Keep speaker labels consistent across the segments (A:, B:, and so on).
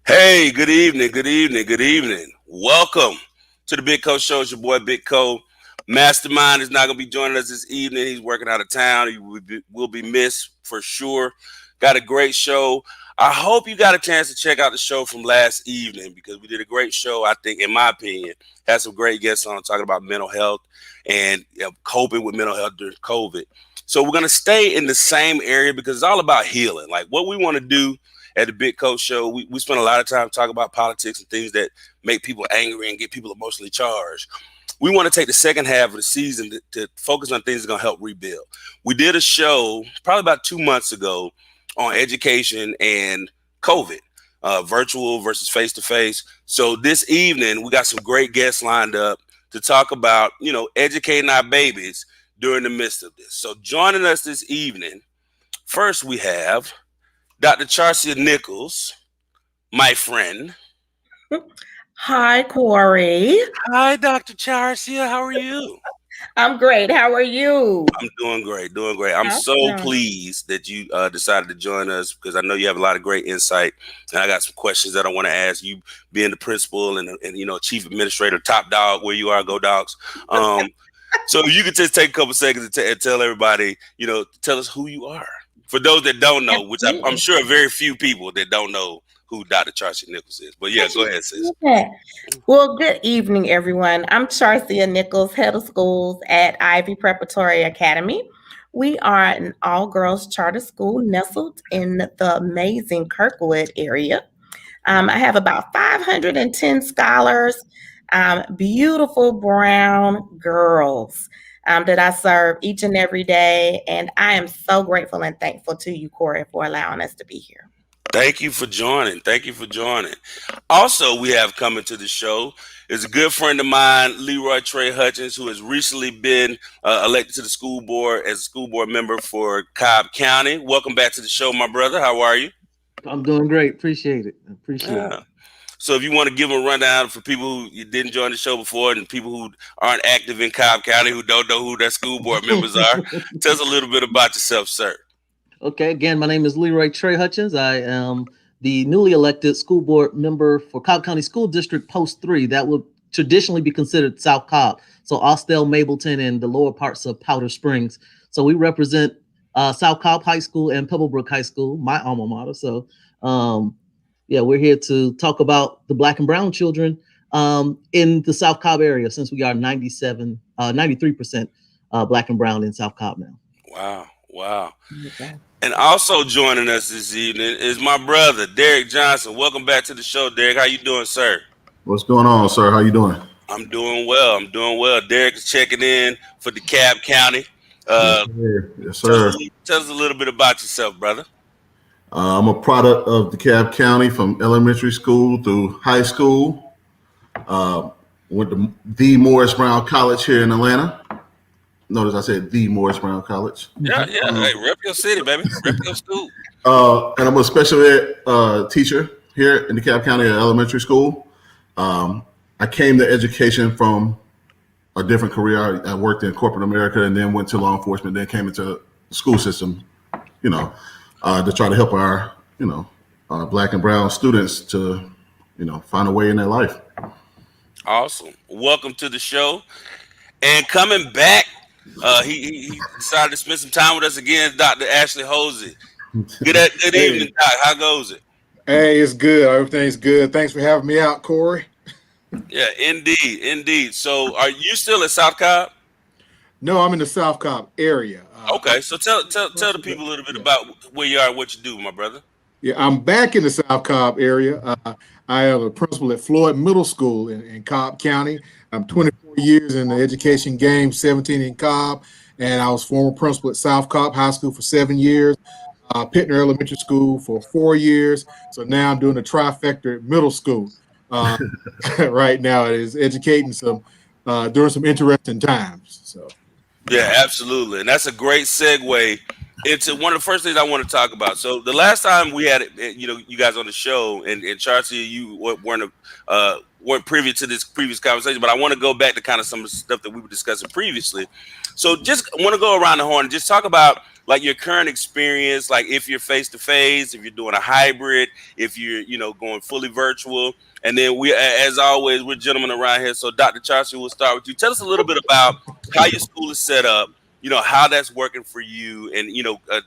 A: Hey, good evening, good evening, good evening. Welcome to the Big Co Show. It's your boy Big Co. Mastermind is not going to be joining us this evening. He's working out of town. He will be missed for sure. Got a great show. I hope you got a chance to check out the show from last evening because we did a great show, I think, in my opinion. Had some great guests on talking about mental health and coping with mental health during COVID. So we're going to stay in the same area because it's all about healing. Like what we want to do at the Big Coach Show, we spend a lot of time talking about politics and things that make people angry and get people emotionally charged. We want to take the second half of the season to focus on things that are going to help rebuild. We did a show probably about 2 months ago on education and COVID, virtual versus face to face. So this evening, we got some great guests lined up to talk about, educating our babies during the midst of this. So joining us this evening, first we have Dr. Charcia Nichols, my friend.
B: Hi, Corey.
A: Hi, Dr. Charcia. How are you?
B: I'm great. How are you?
A: I'm doing great, doing great. I'm so
B: Awesome.
A: pleased that you decided to join us because I know you have a lot of great insight, and I got some questions that I want to ask you, being the principal and chief administrator, top dog where you are, go dogs. So if you could just take a couple seconds and tell everybody, tell us who you are. For those that don't know, which I'm
B: Absolutely.
A: sure very few people that don't know who Dr. Charcia Nichols is. But yeah, go ahead, sis.
B: Yeah. Well, good evening, everyone. I'm Charcia Nichols, head of schools at Ivy Preparatory Academy. We are an all girls charter school nestled in the amazing Kirkwood area. I have about 510 scholars, beautiful brown girls that I serve each and every day. And I am so grateful and thankful to you, Corey, for allowing us to be here.
A: Thank you for joining. Thank you for joining. Also, we have coming to the show is a good friend of mine, Leroy Trey Hutchins, who has recently been elected to the school board as a school board member for Cobb County. Welcome back to the show, my brother. How are you?
C: I'm doing great. Appreciate it. Appreciate it.
A: Yeah. So if you want to give a rundown for people who you didn't join the show before and people who aren't active in Cobb County who don't know who their school board members are, tell us a little bit about yourself, sir.
C: Okay, again, my name is Leroy Trey Hutchins. I am the newly elected school board member for Cobb County School District Post 3. That would traditionally be considered South Cobb. So Austell, Mableton, and the lower parts of Powder Springs. So we represent South Cobb High School and Pebblebrook High School, my alma mater. So yeah, we're here to talk about the Black and Brown children in the South Cobb area, since we are 93% Black and Brown in South Cobb now.
A: Wow. Wow.
B: Okay.
A: And also joining us this evening is my brother, Derek Johnson. Welcome back to the show, Derek. How you doing, sir?
D: What's going on, sir? How you doing?
A: I'm doing well. I'm doing well. Derek is checking in for DeKalb County.
D: Yes,
A: Uh,
D: sir. Yes,
A: tell, us
D: sir.
A: a, tell us a little bit about yourself, brother.
D: I'm a product of DeKalb County from elementary school through high school. Uh, went to the Morris Brown College here in Atlanta. Notice I said the Morris Brown College.
A: Yeah, yeah.
D: Um,
A: Hey, rep your city, baby. Rep your school.
D: and I'm a special ed teacher here in DeKalb County elementary school. I came to education from a different career. I worked in corporate America and then went to law enforcement, then came into the school system, you know, to try to help our, Black and brown students to, find a way in their life.
A: Awesome. Welcome to the show. And coming back, he decided to spend some time with us again, Dr. Ashley Hosey. Good evening,
E: Hey,
A: Doc. How goes it?
E: hey, it's good. Everything's good. Thanks for having me out, Corey.
A: Yeah, indeed, indeed. So, are you still at South Cobb?
E: No, I'm in the South Cobb area.
A: Okay, so tell the people a little bit
E: Yeah,
A: about where you are and what you do, my brother.
E: yeah, I'm back in the South Cobb area. I am a principal at Floyd Middle School in Cobb County. I'm 24 years in the education game, 17 in Cobb, and I was former principal at South Cobb High School for 7 years, Pittner Elementary School for 4 years. So now I'm doing a trifecta at middle school. Uh, right now, it is educating during some interesting times. So.
A: Yeah, absolutely, and that's a great segue into one of the first things I want to talk about. So, the last time we had you guys on the show, and Chauncey, you weren't privy to this previous conversation, but I want to go back to kind of some of the stuff that we were discussing previously. So, just want to go around the horn and just talk about like your current experience, like if you're face to face, if you're doing a hybrid, if you're, going fully virtual. And then as always, we're gentlemen around here. So Dr. Chauncey, we'll start with you. Tell us a little bit about how your school is set up, how that's working for you. And,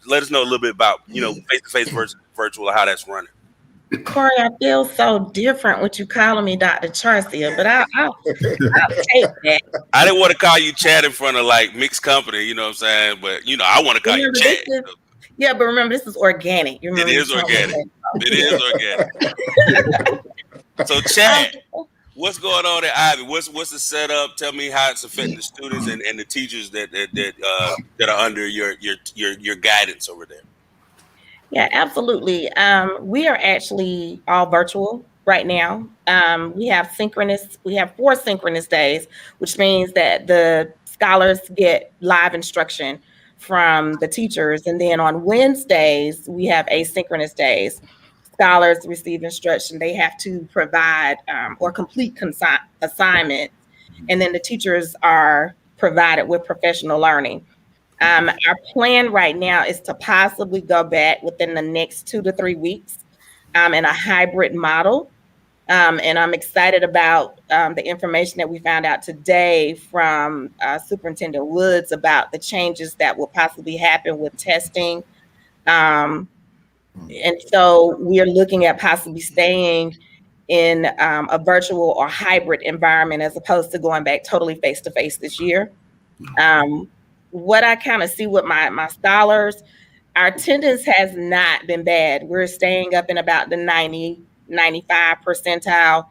A: let us know a little bit about, face to face versus virtual, how that's running.
B: Corey, I feel so different with you calling me Dr. Charcia, but I'll take that.
A: I didn't want to call you Chad in front of like mixed company, you know what I'm saying? But I want to call you Chad.
B: But remember, this is organic.
A: It is organic. It is organic. So Chad, what's going on at Ivy? What's the setup? Tell me how it's affecting the students and the teachers that are under your guidance over there.
B: Yeah, absolutely. We are actually all virtual right now. We have 4 synchronous days, which means that the scholars get live instruction from the teachers. And then on Wednesdays, we have asynchronous days. Scholars receive instruction. They have to provide or complete assignments. And then the teachers are provided with professional learning. Our plan right now is to possibly go back within the next 2 to 3 weeks in a hybrid model. And I'm excited about the information that we found out today from Superintendent Woods about the changes that will possibly happen with testing. And so we are looking at possibly staying in a virtual or hybrid environment as opposed to going back totally face-to-face this year. What I kind of see with my scholars, our attendance has not been bad. We're staying up in about the 90, 95 percentile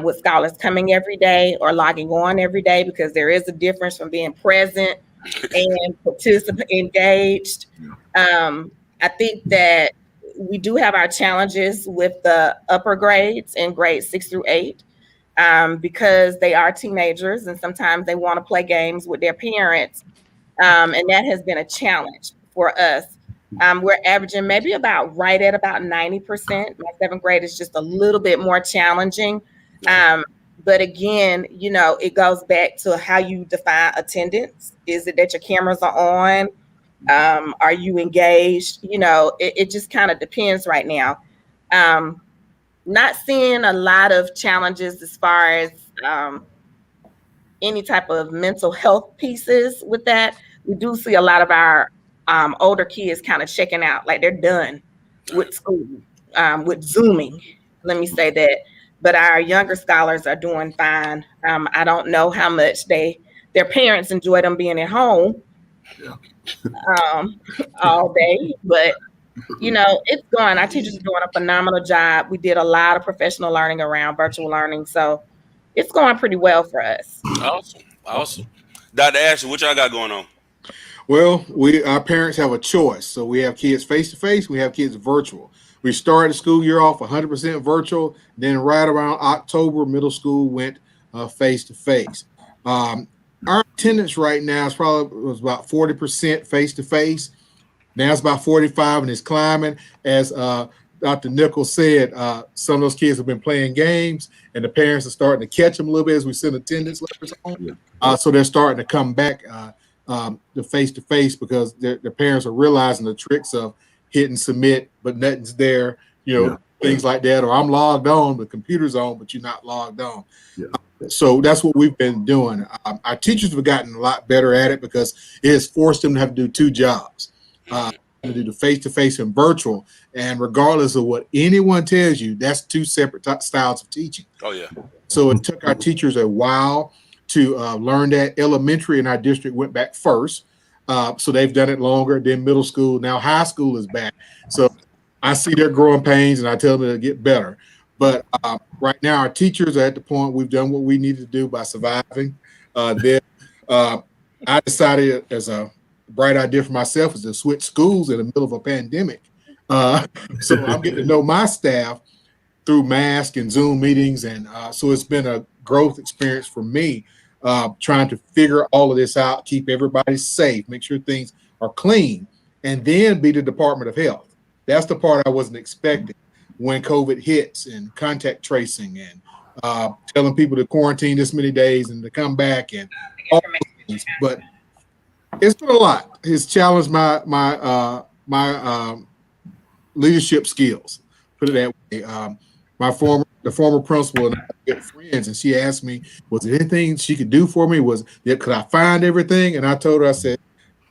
B: with scholars coming every day or logging on every day, because there is a difference from being present and engaged. I think that we do have our challenges with the upper grades in grades 6 through 8 because they are teenagers and sometimes they want to play games with their parents. And that has been a challenge for us. We're averaging maybe about right at about 90%. My 7th grade is just a little bit more challenging. But again, it goes back to how you define attendance. Is it that your cameras are on? Are you engaged? It just kind of depends right now. Not seeing a lot of challenges as far as any type of mental health pieces with that. We do see a lot of our older kids kind of checking out, like they're done with school, with Zooming, let me say that. But our younger scholars are doing fine. I don't know how much their parents enjoy them being at home all day, but it's going. Our teachers are doing a phenomenal job. We did a lot of professional learning around virtual learning, so it's going pretty well for us.
A: Awesome. Dr. Ashley, what y'all got going on?
E: Well, our parents have a choice. So we have kids face-to-face, we have kids virtual. We started the school year off 100% virtual. Then right around October, middle school went face-to-face. Our attendance right now was about 40% face-to-face. Now it's about 45 and it's climbing. As Dr. Nichols said, some of those kids have been playing games and the parents are starting to catch them a little bit as we send attendance letters home. So they're starting to come back to face-to-face because their parents are realizing the tricks of hitting submit, but nothing's there, things like that. Or I'm logged on, the computer's on, but you're not logged on. So that's what we've been doing. Our teachers have gotten a lot better at it because it has forced them to have to do 2 jobs. To do the face-to-face and virtual, and regardless of what anyone tells you, that's 2 separate styles of teaching.
A: Oh yeah.
E: So it took our teachers a while to learn that. Elementary in our district went back first, so they've done it longer. Then middle school, now high school is back. So I see their growing pains, and I tell them to get better. But right now, our teachers are at the point we've done what we needed to do by surviving. Then I decided as a bright idea for myself is to switch schools in the middle of a pandemic. So I'm getting to know my staff through mask and Zoom meetings. And so it's been a growth experience for me, trying to figure all of this out, keep everybody safe, make sure things are clean, and then be the Department of Health. That's the part I wasn't expecting when COVID hits and contact tracing and telling people to quarantine this many days and to come back and all things. But It's been a lot. It's challenged my leadership skills. Put it that way. The former principal and I were good friends, and she asked me, "Was there anything she could do for me? Could I find everything?" And I told her, I said,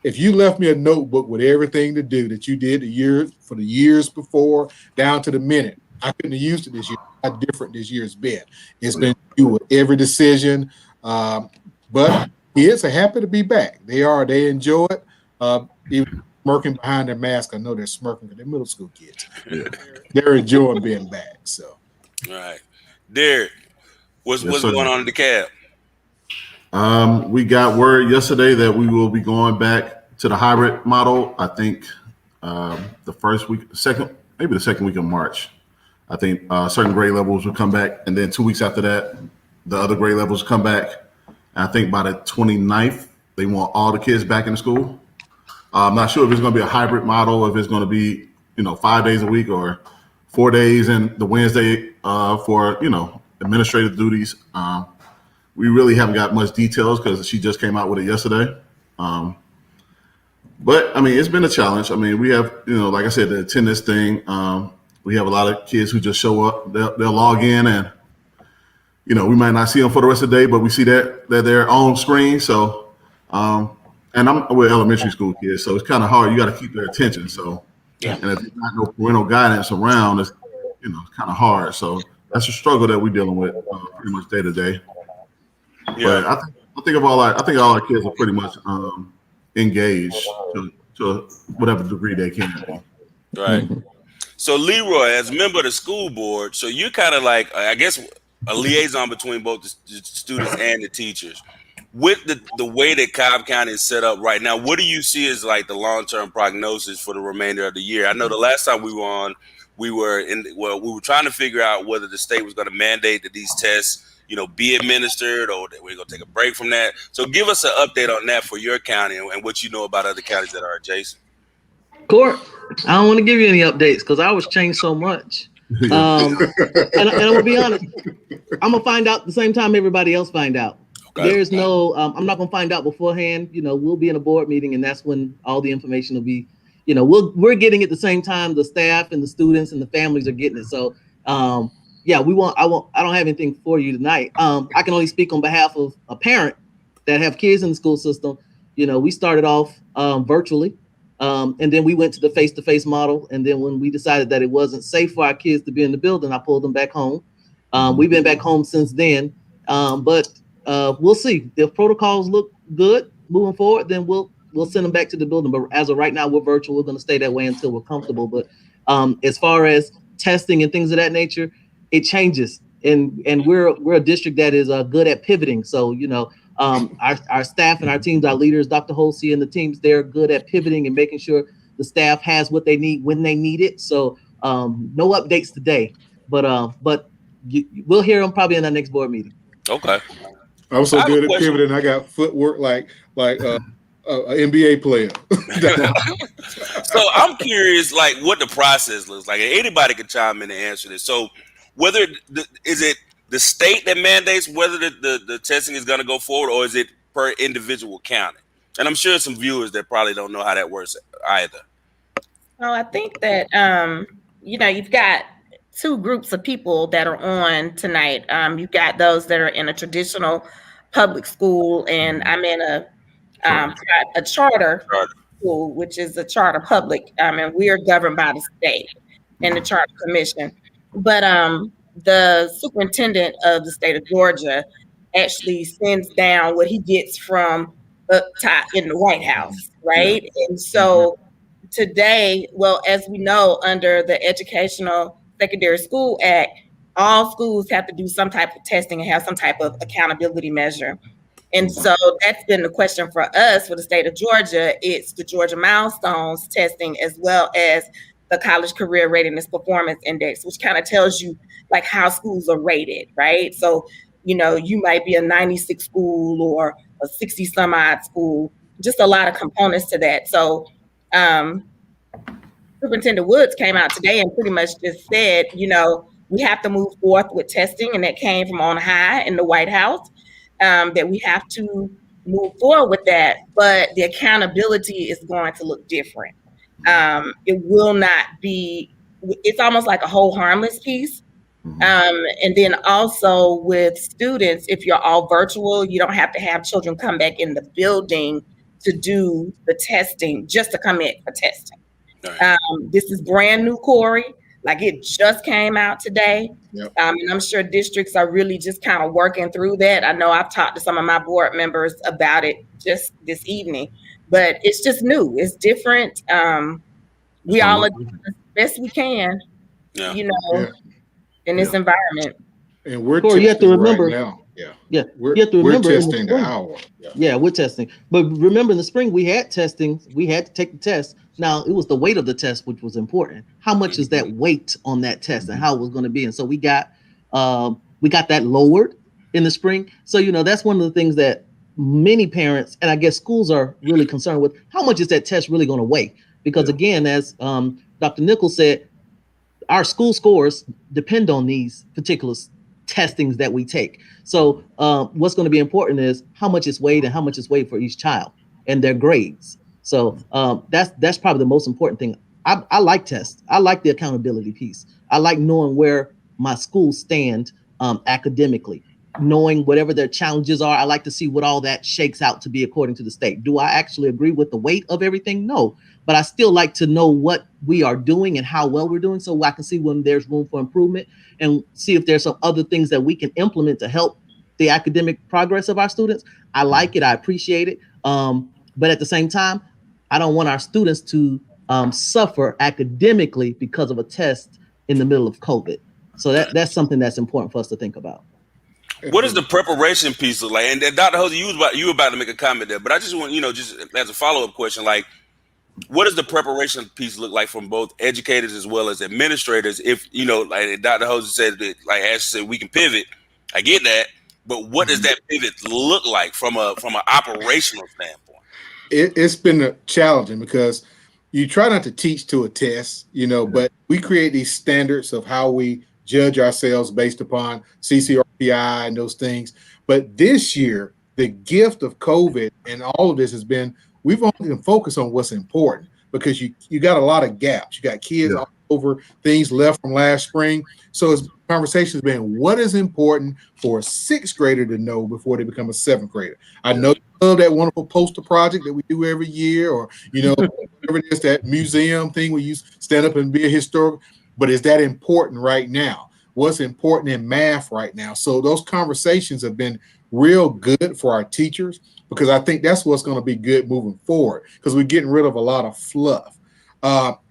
E: "If you left me a notebook with everything to do that you did the years before, down to the minute, I couldn't have used it this year. How different this year's been. It's been you with every decision, but kids are happy to be back. They enjoy it. Even smirking behind their mask, I know they're smirking because they're middle school kids. They're enjoying being back. So,
A: All right, Derek, what's
D: Yes, sir.
A: going on in the cab?
D: We got word yesterday that we will be going back to the hybrid model. I think the second week of March. I think certain grade levels will come back, and then 2 weeks after that, the other grade levels come back. And I think by the 29th, they want all the kids back in the school. I'm not sure if it's going to be a hybrid model, if it's going to be 5 days a week or 4 days and the Wednesday for administrative duties. We really haven't got much details because she just came out with it yesterday. But I mean, it's been a challenge. I mean, we have, like I said, the attendance thing. We have a lot of kids who just show up. They'll log in, and we might not see them for the rest of the day, but we see that they're on screen. So, and I'm with elementary school kids, so it's kind of hard. You got to keep their attention. So, and if there's not no parental guidance around, it's kind of hard. So that's a struggle that we're dealing with pretty much day to day.
A: Yeah.
D: But I think all our kids are pretty much engaged to whatever degree they can be.
A: Right. So Leroy, as a member of the school board, so you're kind of like, I guess, a liaison between both the students and the teachers. With the way that Cobb County is set up right now, what do you see as like the long-term prognosis for the remainder of the year? I know the last time we were on, we were trying to figure out whether the state was going to mandate that these tests be administered, or that we're going to take a break from that. So give us an update on that for your county and what you know about other counties that are adjacent.
C: Court, I don't want to give you any updates because I was changed so much. And I'm gonna be honest, I'm gonna find out the same time everybody else find out. Okay. There's no, I'm not gonna find out beforehand. We'll be in a board meeting, and that's when all the information will be. We're getting it the same time the staff and the students and the families are getting it. So, yeah, I don't have anything for you tonight. I can only speak on behalf of a parent that have kids in the school system. We started off virtually. And then we went to the face-to-face model. And then when we decided that it wasn't safe for our kids to be in the building, I pulled them back home. We've been back home since then. But we'll see. If protocols look good moving forward, then we'll send them back to the building. But as of right now, we're virtual. We're going to stay that way until we're comfortable. But as far as testing and things of that nature, it changes. And we're a district that is good at pivoting. So, our staff and our teams, our leaders, Dr. Holsey and the teams, they're good at pivoting and making sure the staff has what they need when they need it. So no updates today, but we'll hear them probably in our next board meeting.
A: Okay.
E: I'm so good at pivoting. I got footwork like an NBA player.
A: So I'm curious, like, what the process looks like. Anybody can chime in and answer this. So is it the state that mandates whether the testing is going to go forward, or is it per individual county? And I'm sure some viewers that probably don't know how that works either.
B: Well, I think that, you've got two groups of people that are on tonight. You've got those that are in a traditional public school, and I'm in a charter school, which is a charter public, and we are governed by the state and the charter commission. But the superintendent of the state of Georgia actually sends down what he gets from up top in the White House, right? And so today, well, as we know, under the Educational Secondary School Act, all schools have to do some type of testing and have some type of accountability measure. And so that's been the question for us, for the state of Georgia. It's the Georgia Milestones testing, as well as the College Career Readiness Performance Index, which kind of tells you like how schools are rated, right? So, you might be a 96 school or a 60 some odd school, just a lot of components to that. So Superintendent Woods came out today and pretty much just said, we have to move forth with testing, and that came from on high in the White House, that we have to move forward with that, but the accountability is going to look different. It will not be, it's almost like a whole harmless piece. And then also with students, if you're all virtual, you don't have to have children come back in the building to do the testing, just to come in for testing.
A: Right.
B: This is brand new, Corey. Like it just came out today.
E: Yep.
B: And I'm sure districts are really just kind of working through that. I know I've talked to some of my board members about it just this evening, but it's just new. It's different. We all are doing the best we can,
A: Yeah.
B: you know,
E: Yeah.
B: in this environment.
E: And we're
C: Corey, you have to
E: testing
C: remember-
E: right now. Yeah.
C: Yeah,
E: We're,
C: you have to
E: we're
C: remember in the
E: testing the
C: spring.
E: hour. Yeah.
C: Yeah, we're testing. But remember, in the spring, we had testing. We had to take the test. Now, it was the weight of the test, which was important. How much is that weight on that test and how it was going to be? And so we got that lowered in the spring. So, you know, that's one of the things that many parents, and I guess schools are really concerned with. How much is that test really going to weigh? Because again, as Dr. Nichols said, our school scores depend on these particular testings that we take. So what's going to be important is how much is weighed and how much is weighed for each child and their grades. So that's probably the most important thing. I like tests. I like the accountability piece. I like knowing where my schools stand academically, knowing whatever their challenges are. I like to see what all that shakes out to be according to the state. Do I actually agree with the weight of everything? No, but I still like to know what we are doing and how well we're doing, so I can see when there's room for improvement and see if there's some other things that we can implement to help the academic progress of our students. I like it. I appreciate it. But at the same time, I don't want our students to suffer academically because of a test in the middle of COVID. So that's something that's important for us to think about.
A: What does the preparation piece look like? And Dr. Jose, you were about to make a comment there, but I just want, just as a follow-up question, like, what does the preparation piece look like from both educators as well as administrators? If, like Dr. Jose said, that, like Ashley said, we can pivot. I get that. But what does that pivot look like from an operational standpoint?
E: It's been challenging because you try not to teach to a test, but we create these standards of how we judge ourselves based upon CCRPI and those things. But this year, the gift of COVID and all of this has been, we've only been focused on what's important because you got a lot of gaps. You got kids all over, things left from last spring. So it's conversation has been what is important for a sixth grader to know before they become a seventh grader. I know you love that wonderful poster project that we do every year, or whatever it is, that museum thing where you stand up and be a historical. But is that important right now? What's important in math right now? So those conversations have been real good for our teachers because I think that's what's going to be good moving forward because we're getting rid of a lot of fluff.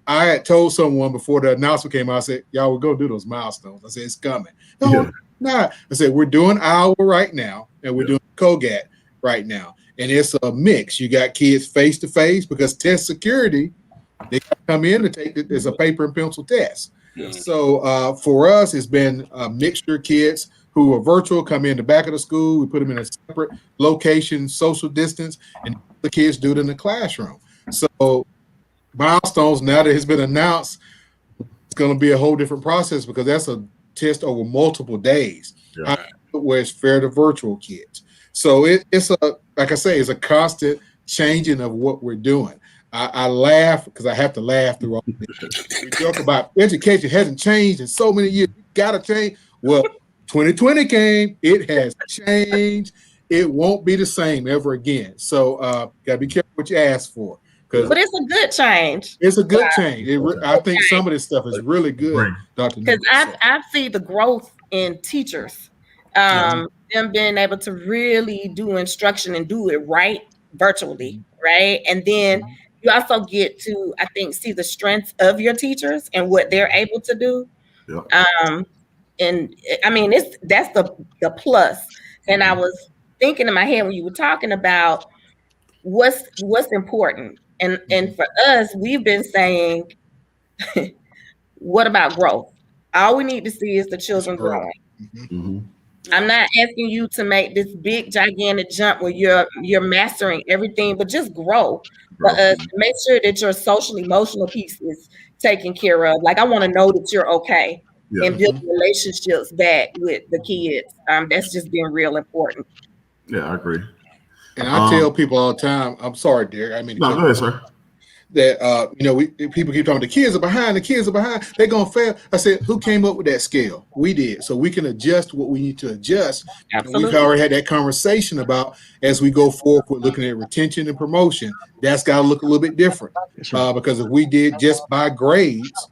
E: I had told someone before the announcement came out, I said, y'all, we're going to do those milestones. I said, it's coming. No, not. I said, we're doing Iowa right now, and we're doing COGAT right now. And it's a mix. You got kids face-to-face because test security, they come in and take it as a paper and pencil test. So for us, it's been a mixture of kids who are virtual, come in the back of the school. We put them in a separate location, social distance, and the kids do it in the classroom. So milestones, now that it's been announced, it's going to be a whole different process because that's a test over multiple days where it's fair to virtual kids. So it's like I say, it's a constant changing of what we're doing. I laugh because I have to laugh through all this. We joke about education hasn't changed in so many years. You got to change. Well, 2020 came. It has changed. It won't be the same ever again. So got to be careful what you ask for.
B: But it's a good change.
E: It's a good change. I think some of this stuff is really good, Dr.
B: Because I see the growth in teachers, them being able to really do instruction and do it right virtually, right? And then you also get to, I think, see the strengths of your teachers and what they're able to do. And I mean, that's the plus. And I was thinking in my head when you were talking about what's important. And for us, we've been saying, what about growth? All we need to see is the children growing. I'm not asking you to make this big, gigantic jump where you're mastering everything, but just grow. For us, make sure that your social emotional piece is taken care of. Like I want to know that you're okay and build relationships back with the kids. That's just been real important.
D: Yeah, I agree.
E: And I tell people all the time, I'm sorry, Derek, I mean,
D: No, go ahead, sir.
E: that people keep talking, the kids are behind, they're gonna fail. I said, who came up with that scale? We did, so we can adjust what we need to adjust.
B: Absolutely.
E: And we've already had that conversation about, as we go forward, we're looking at retention and promotion. That's got to look a little bit different, because if we did just by grades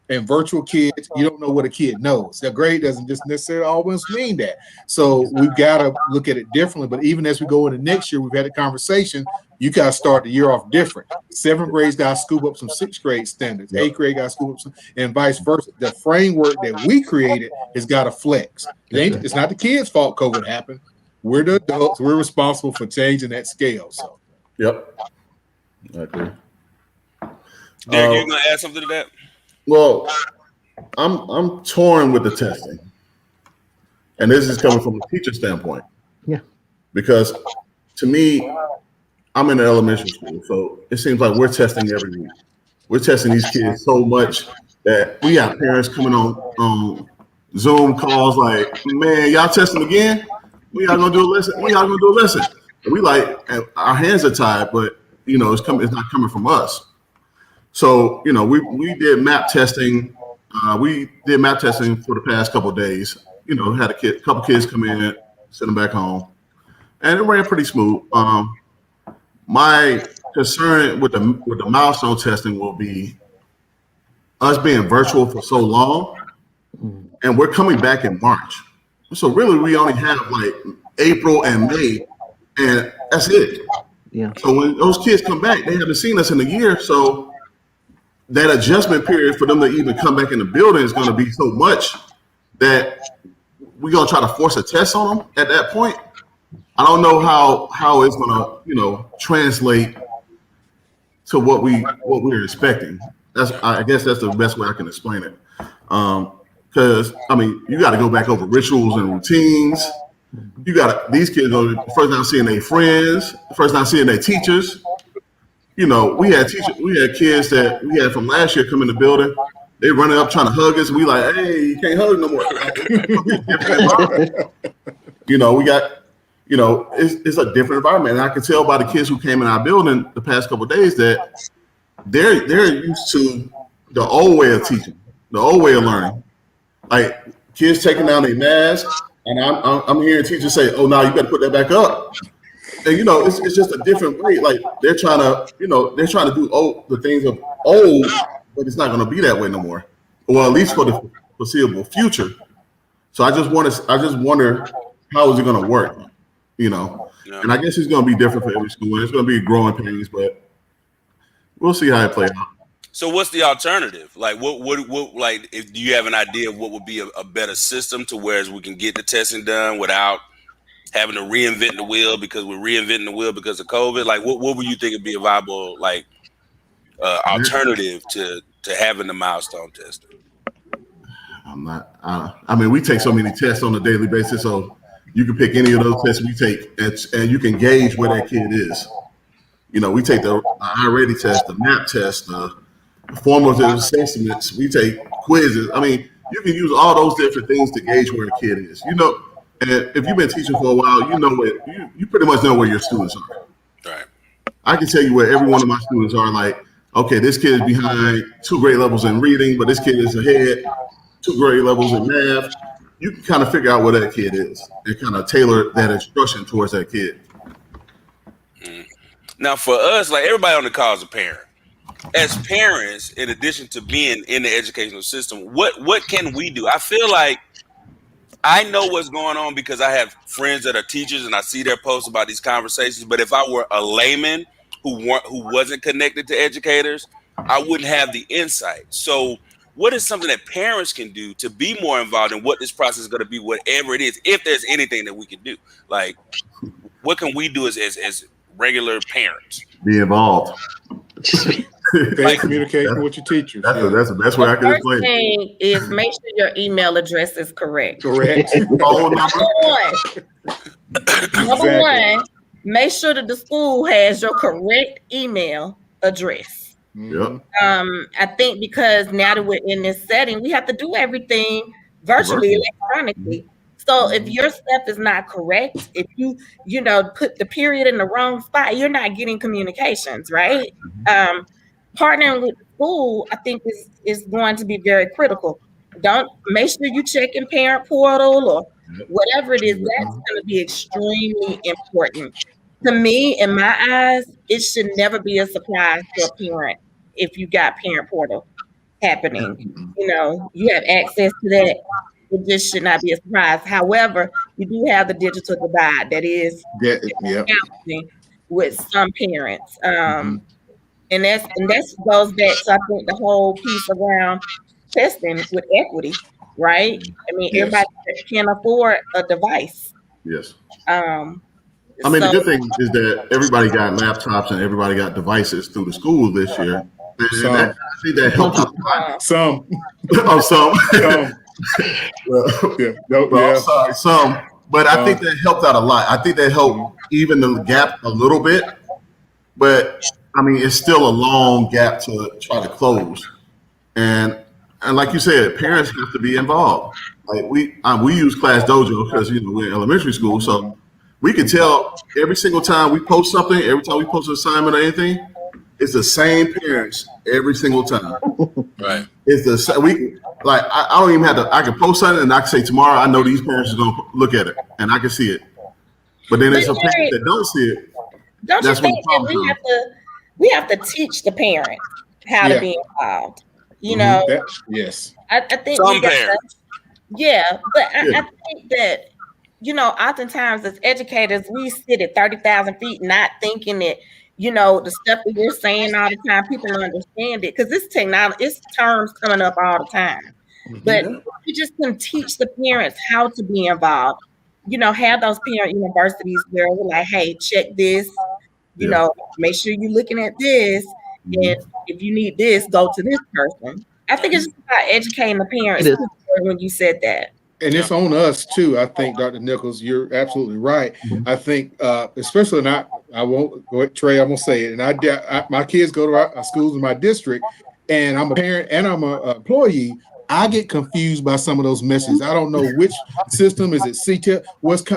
E: and virtual kids, you don't know what a kid knows. Their grade doesn't just necessarily always mean that. So we've got to look at it differently. But even as we go into next year, we've had a conversation. You got to start the year off different. 7th grade got to scoop up some 6th grade standards. 8th grade got to scoop up some, and vice versa. The framework that we created has got to flex. It's not the kids' fault COVID happened. We're the adults. We're responsible for changing that scale. So,
D: Yep. I agree.
A: Derek, you gonna add something to that?
D: Well, I'm torn with the testing, and this is coming from a teacher standpoint.
C: Yeah.
D: Because to me, I'm in the elementary school, so it seems like we're testing every week. We're testing these kids so much that we got parents coming on Zoom calls like, "Man, y'all testing again? When y'all gonna do a lesson? When y'all gonna do a lesson?" And we like, and our hands are tied, but it's not coming from us. So, we did map testing. We did map testing for the past couple of days. Had a couple kids come in, send them back home, and it ran pretty smooth. My concern with the milestone testing will be us being virtual for so long, and we're coming back in March. So really, we only have like April and May, and that's it.
C: Yeah.
D: So when those kids come back, they haven't seen us in a year, so that adjustment period for them to even come back in the building is going to be so much that we're going to try to force a test on them at that point. I don't know how it's going to, translate to what we're expecting. I guess that's the best way I can explain it. Because you got to go back over rituals and routines. These kids are the first time seeing their friends, the first time seeing their teachers. We had kids that we had from last year come in the building. They running up trying to hug us. We like, hey, you can't hug no more. We got, it's a different environment. And I can tell by the kids who came in our building the past couple of days that they're used to the old way of teaching, the old way of learning. Like kids taking down their masks, and I'm hearing teachers say, "Oh, now you better put that back up." And it's just a different way. Like they're trying to do the things of old, but it's not going to be that way no more. Well, at least for the foreseeable future. So I just wonder how is it going to work,
A: Yeah.
D: And I guess it's going to be different for every school. It's going to be growing pains, but we'll see how it plays out.
A: So what's the alternative? Like what do you have an idea of what would be a better system to where we can get the testing done without having to reinvent the wheel because we're reinventing the wheel because of COVID? Like what would you think would be a viable alternative to having the milestone testing?
D: We take so many tests on a daily basis, so you can pick any of those tests we take and you can gauge where that kid is. We take the I-Ready test, the MAP test, the formative assessments, we take quizzes. You can use all those different things to gauge where a kid is. And if you've been teaching for a while, you pretty much know where your students are.
A: Right.
D: I can tell you where every one of my students are. Like, okay, this kid is behind 2 grade levels in reading, but this kid is ahead 2 grade levels in math. You can kind of figure out where that kid is and kind of tailor that instruction towards that kid.
A: Now, for us, like everybody on the call is a parent. As parents, in addition to being in the educational system, what can we do? I feel like I know what's going on because I have friends that are teachers and I see their posts about these conversations. But if I were a layman who wasn't connected to educators, I wouldn't have the insight. So what is something that parents can do to be more involved in what this process is going to be, whatever it is, if there's anything that we can do? Like, what can we do as regular parents?
D: Be involved.
E: Communicating with your teachers.
D: That's the best way I can explain.
B: The first thing is make sure your email address is correct.
E: Correct.
B: Number one, make sure that the school has your correct email address.
D: Yep.
B: I think because now that we're in this setting, we have to do everything virtually, electronically. So if your stuff is not correct, if you know, put the period in the wrong spot, you're not getting communications, right? Partnering with the school, I think is going to be very critical. Don't make sure you check in parent portal or whatever it is. That's going to be extremely important. To me, in my eyes, it should never be a surprise to a parent if you got parent portal happening. You know, you have access to that. It just should not be a surprise. However, you do have the digital divide that is challenging with some parents. And that's goes back to, I think, the whole piece around testing with equity, right? I mean, everybody can afford a device.
D: Yes.
B: I
D: I mean, the good thing is that everybody got laptops and everybody got devices through the school this year. And I think that helped out a lot.
E: Some.
D: Some.
E: Well,
D: sorry, some. But I think that helped out a lot. I think that helped even the gap a little bit. But I mean, it's still a long gap to try to close. And like you said, parents have to be involved. Like we use Class Dojo because we're in elementary school, so we can tell every single time we post something, every time we post an assignment or anything, it's the same parents every single time.
A: Right.
D: It's the I don't even have to. I can post something and I can say tomorrow I know these parents are going to look at it and I can see it. But then there's some parents that don't see it.
B: Don't you think that we have to teach the parents how to be involved? You know,
E: yes.
B: I think
A: some parents.
B: But I think that oftentimes as educators, we sit at 30,000 feet, not thinking that the stuff that we're saying all the time, people understand it because this technology, it's terms coming up all the time. But you just can teach the parents how to be involved. Have those parent universities where we're like, hey, check this. Make sure you're looking at this. And if you need this, go to this person. I think it's just about educating the parents when you said that.
E: And it's on us too. I think, Dr. Nichols, you're absolutely right. I think, especially not, I won't go ahead, Trey, I'm gonna say it. And my kids go to our schools in my district, and I'm a parent and I'm an employee. I get confused by some of those messages. I don't know which system is it. CTEL,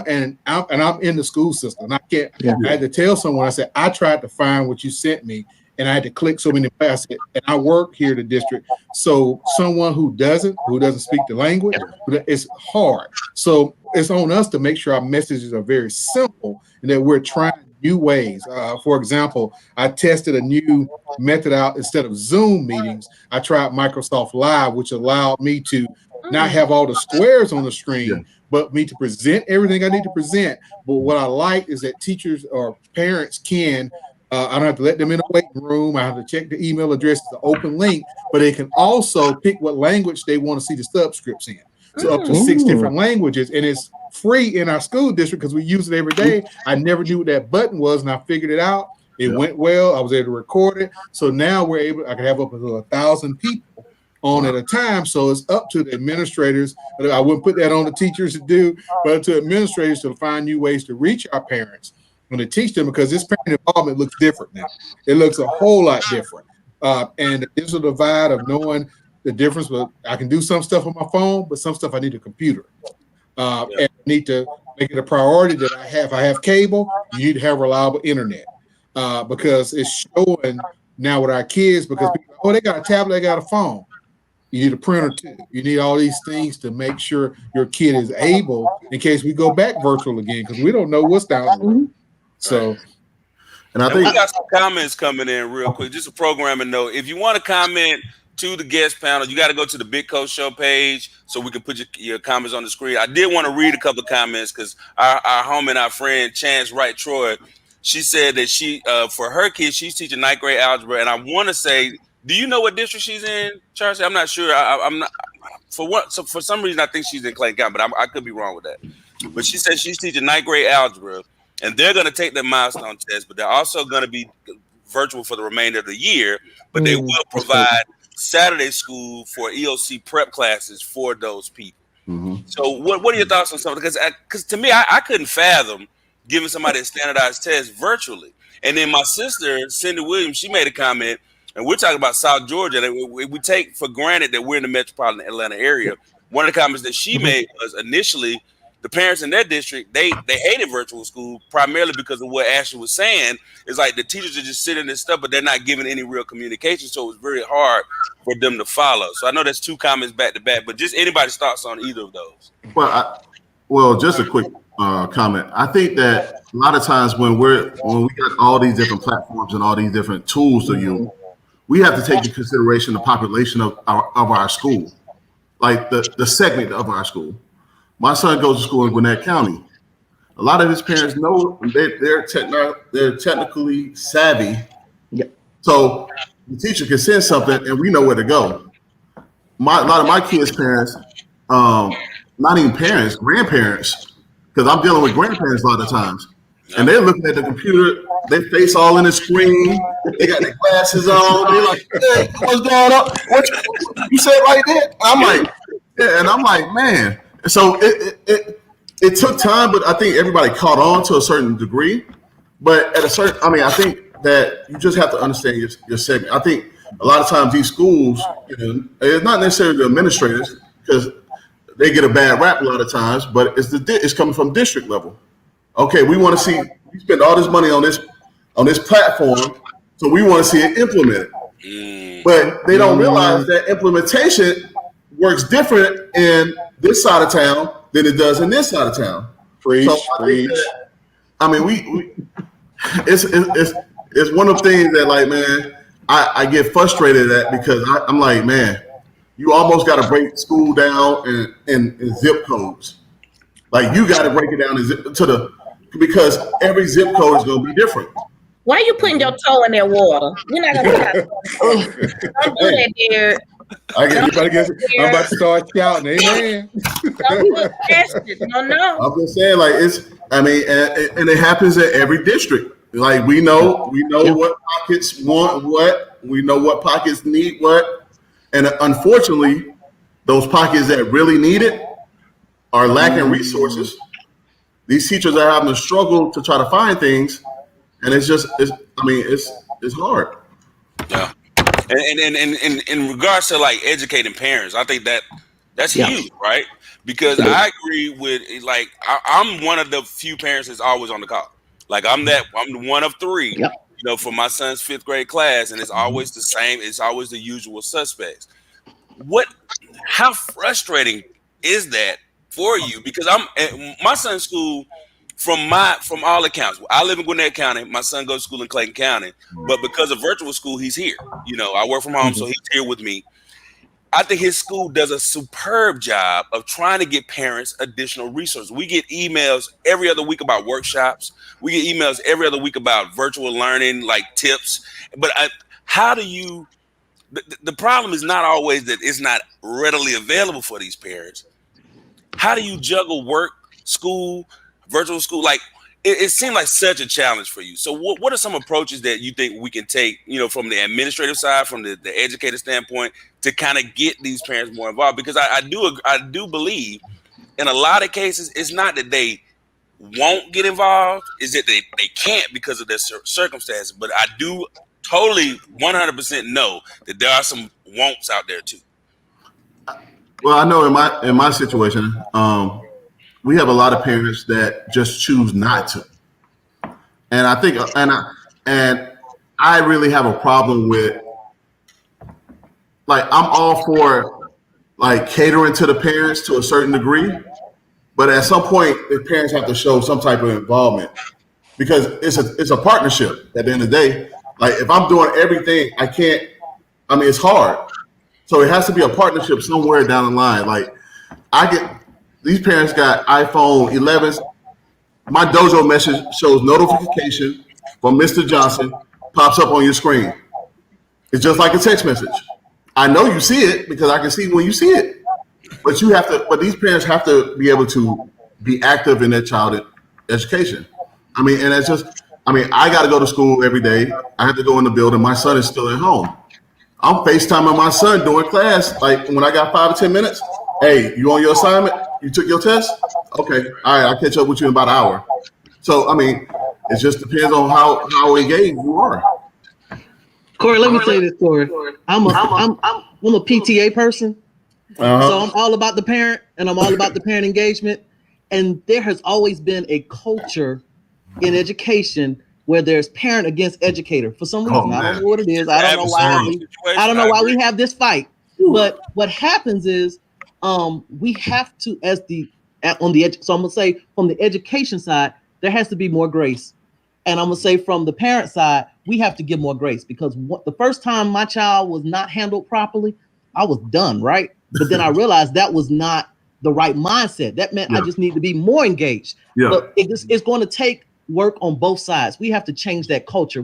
E: and I'm in the school system. I can't. I had to tell someone. I said I tried to find what you sent me, and I had to click so many places. And I work here at the district, so someone who doesn't speak the language, it's hard. So it's on us to make sure our messages are very simple and that we're trying new ways. For example, I tested a new method out. Instead of Zoom meetings, I tried Microsoft Live, which allowed me to not have all the squares on the screen, but me to present everything I need to present. But what I like is that teachers or parents can, I don't have to let them in a waiting room. I have to check the email address, the open link, but they can also pick what language they want to see the subscripts in. So up to 6 different languages, and it's free in our school district because we use it every day. I never knew what that button was, and I figured it out. It went well. I was able to record it. So now I can have up to 1,000 people on at a time. So it's up to the administrators. I wouldn't put that on the teachers to do, but to administrators to find new ways to reach our parents and to teach them, because this parent involvement looks different now. It looks a whole lot different. And the digital divide of knowing the difference, but I can do some stuff on my phone, but some stuff I need a computer. And I need to make it a priority that if I have cable, you need to have reliable internet. Because it's showing now with our kids, because people, they got a tablet, they got a phone. You need a printer too. You need all these things to make sure your kid is able in case we go back virtual again, because we don't know what's down the road. So,
D: and I think
A: we got some comments coming in real quick. Just a programming note. If you want to comment to the guest panel, you got to go to the Big Coach Show page so we can put your comments on the screen. I did want to read a couple of comments because our home and our friend Chance Wright Troy, she said that she for her kids she's teaching 9th grade algebra, and I want to say, do you know what district she's in, Charles? I'm not sure. I'm not for some reason I think she's in Clayton County, but I could be wrong with that. But she said she's teaching 9th grade algebra, and they're going to take their milestone test, but they're also going to be virtual for the remainder of the year. But they will provide Saturday school for EOC prep classes for those people. So what are your thoughts on something? Because to me, I couldn't fathom giving somebody a standardized test virtually. And then my sister, Cindy Williams, she made a comment, and we're talking about South Georgia, and we take for granted that we're in the metropolitan Atlanta area. One of the comments that she made was initially the parents in their district, they hated virtual school primarily because of what Ashley was saying. It's like the teachers are just sitting and stuff, but they're not giving any real communication. So it's very hard for them to follow. So I know that's 2 comments back to back, but just anybody's thoughts on either of those.
D: Well, just a quick comment. I think that a lot of times when we got all these different platforms and all these different tools to use, we have to take into consideration the population of our school, like the segment of our school. My son goes to school in Gwinnett County. A lot of his parents know they're technically savvy.
C: Yep.
D: So the teacher can send something and we know where to go. A lot of my kids' parents, not even parents, grandparents, because I'm dealing with grandparents a lot of times. And they're looking at the computer, their face all in the screen, they got their glasses on, they're like, hey, what's going on? What you said right there? I'm like, yeah, and I'm like, man. So it took time, but I think everybody caught on to a certain degree. But at a certain, I think that you just have to understand your segment. I think a lot of times these schools, it's not necessarily the administrators, because they get a bad rap a lot of times, but it's coming from district level. Okay, we want to see, we spend all this money on this platform, so we want to see it implemented. But they don't realize that implementation works different in this side of town than it does in this side of town.
E: Preach.
D: It's one of the things that, like, man, I get frustrated at, because I'm like, man, you almost got to break school down in zip codes. Like, you got to break it down because every zip code is going to be different.
B: Why are you putting your toe in that water? You're not going to don't do that, dear.
E: I'm about to start shouting, amen.
B: No.
D: I'm just saying, like, and it happens in every district. Like, we know what pockets want what, we know what pockets need what, and unfortunately, those pockets that really need it are lacking resources. These teachers are having to struggle to try to find things, and it's hard.
A: Yeah. And in regards to, like, educating parents, I think that's huge, right? Because I agree with, like, I'm one of the few parents that's always on the call. Like, I'm one of 3, for my son's 5th grade class, and it's always the same. It's always the usual suspects. How frustrating is that for you? Because my son's school, from all accounts, I live in Gwinnett County. My son goes to school in Clayton County, but because of virtual school, he's here. I work from home, so he's here with me. I think his school does a superb job of trying to get parents additional resources. We get emails every other week about workshops. We get emails every other week about virtual learning, like tips. But how do you? The problem is not always that it's not readily available for these parents. How do you juggle work, school, virtual school? Like, it seemed like such a challenge for you. So what are some approaches that you think we can take, from the administrative side, from the educator standpoint, to kind of get these parents more involved? Because I do believe in a lot of cases, it's not that they won't get involved, is that they can't because of their circumstances. But I do totally 100% know that there are some won'ts out there too.
D: Well, I know in my situation, we have a lot of parents that just choose not to, and I think, and I really have a problem with, like, I'm all for, like, catering to the parents to a certain degree, but at some point the parents have to show some type of involvement, because it's a partnership at the end of the day. Like, if I'm doing everything, it's hard. So it has to be a partnership somewhere down the line. Like, these parents got iPhone 11s. My dojo message shows notification from Mr. Johnson, pops up on your screen. It's just like a text message. I know you see it because I can see when you see it. But these parents have to be able to be active in their child education. And it's just, I got to go to school every day. I have to go in the building. My son is still at home. I'm FaceTiming my son during class. Like, when I got 5 or 10 minutes, hey, you on your assignment? You took your test? Okay. All right. I'll catch up with you in about an hour. So, it just depends on how engaged you are.
C: Corey, let me say this, Corey. I'm a PTA person. So I'm all about the parent, and I'm all about the parent engagement. And there has always been a culture in education where there's parent against educator for some reason. I don't know what it is. I don't know why we have this fight. But what happens is we have to, on the edge. So I'm gonna say from the education side, there has to be more grace. And I'm gonna say from the parent side, we have to give more grace, because the first time my child was not handled properly, I was done, right? But then I realized that was not the right mindset. That meant I just need to be more engaged. But it's going to take work on both sides. We have to change that culture.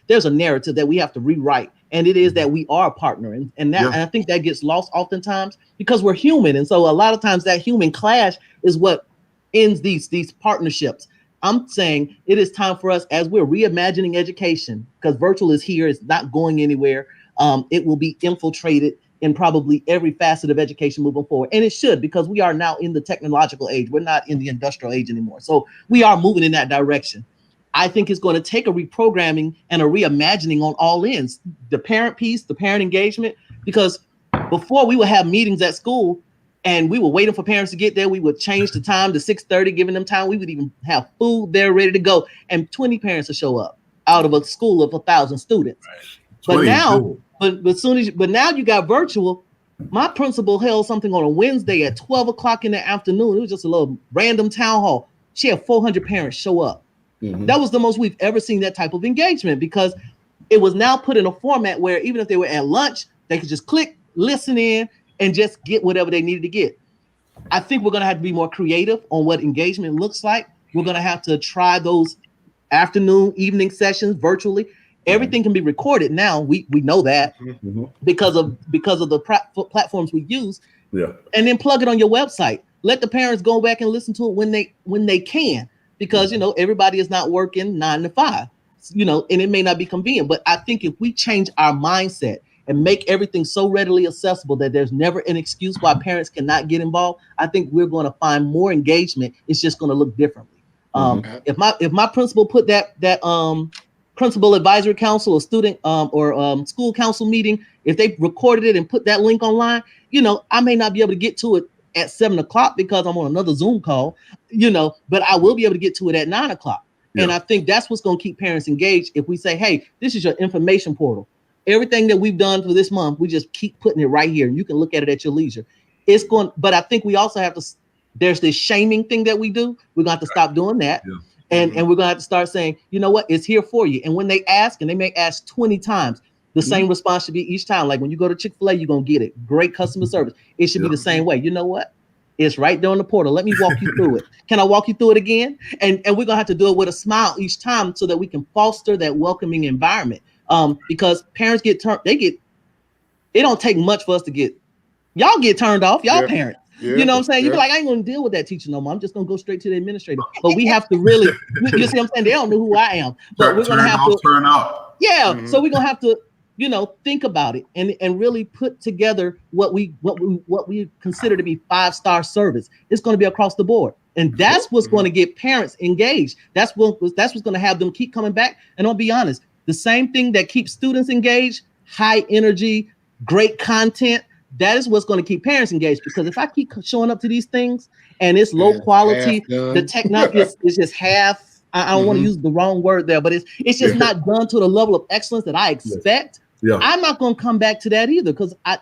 C: There's a narrative that we have to rewrite. And it is that we are a partner. And I think that gets lost oftentimes because we're human. And so a lot of times that human clash is what ends these partnerships. I'm saying it is time for us, as we're reimagining education, because virtual is here, it's not going anywhere. It will be infiltrated in probably every facet of education moving forward. And it should, because we are now in the technological age. We're not in the industrial age anymore. So we are moving in that direction. I think it's going to take a reprogramming and a reimagining on all ends. The parent piece, the parent engagement, because before we would have meetings at school and we were waiting for parents to get there. We would change the time to 6:30, giving them time. We would even have food there ready to go. And 20 parents would show up out of a school of 1,000 students. But now, but now you got virtual. My principal held something on a Wednesday at 12 o'clock in the afternoon. It was just a little random town hall. She had 400 parents show up. Mm-hmm. That was the most we've ever seen that type of engagement, because it was now put in a format where even if they were at lunch, they could just click, listen in, and just get whatever they needed to get. I think we're going to have to be more creative on what engagement looks like. We're going to have to try those afternoon, evening sessions virtually. Everything can be recorded now. We know that because of the platforms we use. Yeah. And then plug it on your website. Let the parents go back and listen to it when they can, because everybody is not working 9 to 5. And it may not be convenient. But I think if we change our mindset and make everything so readily accessible that there's never an excuse why parents cannot get involved, I think we're going to find more engagement. It's just going to look differently. If my principal put that principal advisory council or student or school council meeting, if they recorded it and put that link online, I may not be able to get to it at 7 o'clock because I'm on another Zoom call, but I will be able to get to it at 9 o'clock. Yeah. And I think that's what's going to keep parents engaged. If we say, hey, this is your information portal. Everything that we've done for this month, we just keep putting it right here and you can look at it at your leisure. But I think we also have to, there's this shaming thing that we do. We're going to have to stop doing that. Yeah. And we're going to have to start saying, you know what, it's here for you. And when they ask, and they may ask 20 times, the same response should be each time. Like when you go to Chick-fil-A, you're going to get it. Great customer service. It should be the same way. You know what? It's right there on the portal. Let me walk you through it. Can I walk you through it again? And we're going to have to do it with a smile each time so that we can foster that welcoming environment. Because parents it don't take much for us to y'all get turned off. Y'all parents. Yeah, you know what I'm saying? You be like, I ain't going to deal with that teacher no more. I'm just going to go straight to the administrator. But we have to really, you see what I'm saying? They don't know who I am. But we're going to have to turn out. Yeah. Mm-hmm. So we're going to have to, think about it and really put together what we consider to be 5-star service. It's going to be across the board. And that's what's going to get parents engaged. That's what's going to have them keep coming back. And I'll be honest, the same thing that keeps students engaged, high energy, great content, that is what's going to keep parents engaged. Because if I keep showing up to these things and it's low quality, the technology is just half. I don't want to use the wrong word there, but it's just not done to the level of excellence that I expect. Yeah. I'm not going to come back to that either, because I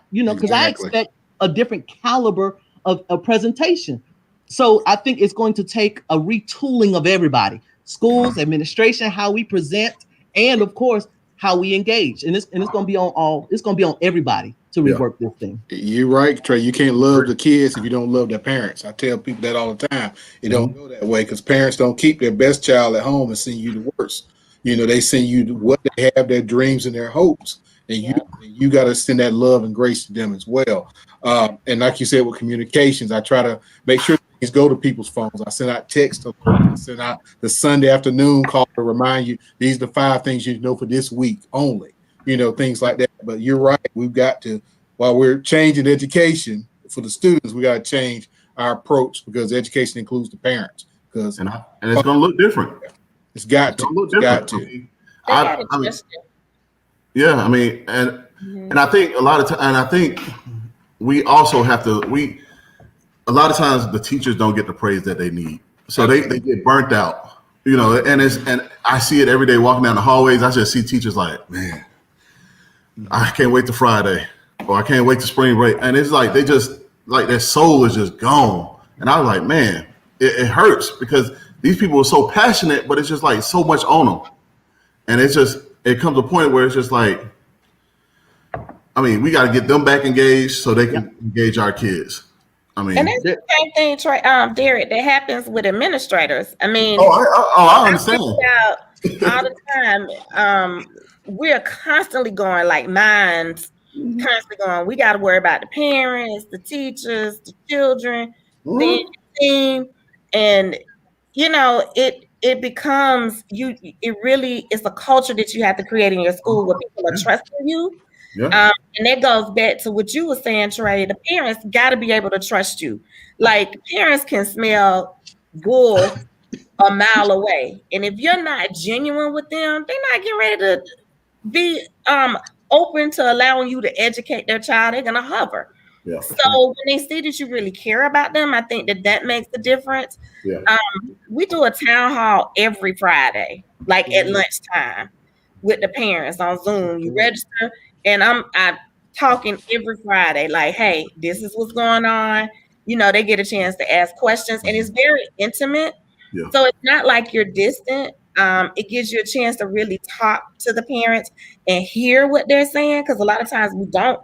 C: expect a different caliber of presentation. So I think it's going to take a retooling of everybody, schools, administration, how we present, and of course how we engage. And it's going to be on everybody to rework this thing.
E: You're right, Trey. You can't love the kids if you don't love their parents. I tell people that all the time. It don't go that way, because parents don't keep their best child at home and send you the worst. They send you what they have, their dreams and their hopes. And you got to send that love and grace to them as well. And like you said, with communications, I try to make sure things go to people's phones. I send out text alerts. I send out the Sunday afternoon call to remind you, these are the 5 things you know for this week only. Things like that. But you're right. We've got to, while we're changing education for the students, we got to change our approach, because education includes the parents. And it's
D: going to look different.
E: It's got to. It's got to.
D: Yeah, I mean, and I think a lot of time, and I think we also have to a lot of times the teachers don't get the praise that they need, so they get burnt out. And I see it every day walking down the hallways. I just see teachers like, man, I can't wait to Friday, or I can't wait to spring break, and it's like they just like their soul is just gone. And I was like, man, it hurts because these people are so passionate, but it's just like so much on them, and it comes to a point where it's just like, I mean, we got to get them back engaged so they can engage our kids. I mean,
B: and it's the same thing, Troy, Derek, that happens with administrators. I mean,
D: I understand.
B: All the time, we're constantly going, like minds, constantly going. We got to worry about the parents, the teachers, the children, the team, and it becomes you. It really is a culture that you have to create in your school where people are trusting you.
D: Yeah.
B: And that goes back to what you were saying, Trey. The parents got to be able to trust you. Like parents can smell bull a mile away, and if you're not genuine with them, they're not getting ready to be open to allowing you to educate their child. They're gonna hover.
D: Yeah.
B: So when they see that you really care about them, I think that makes a difference.
D: Yeah.
B: We do a town hall every Friday, like at lunchtime, with the parents on Zoom. You register. And I'm talking every Friday, like, hey, this is what's going on. They get a chance to ask questions, and it's very intimate.
D: Yeah.
B: So it's not like you're distant. It gives you a chance to really talk to the parents and hear what they're saying, because a lot of times we don't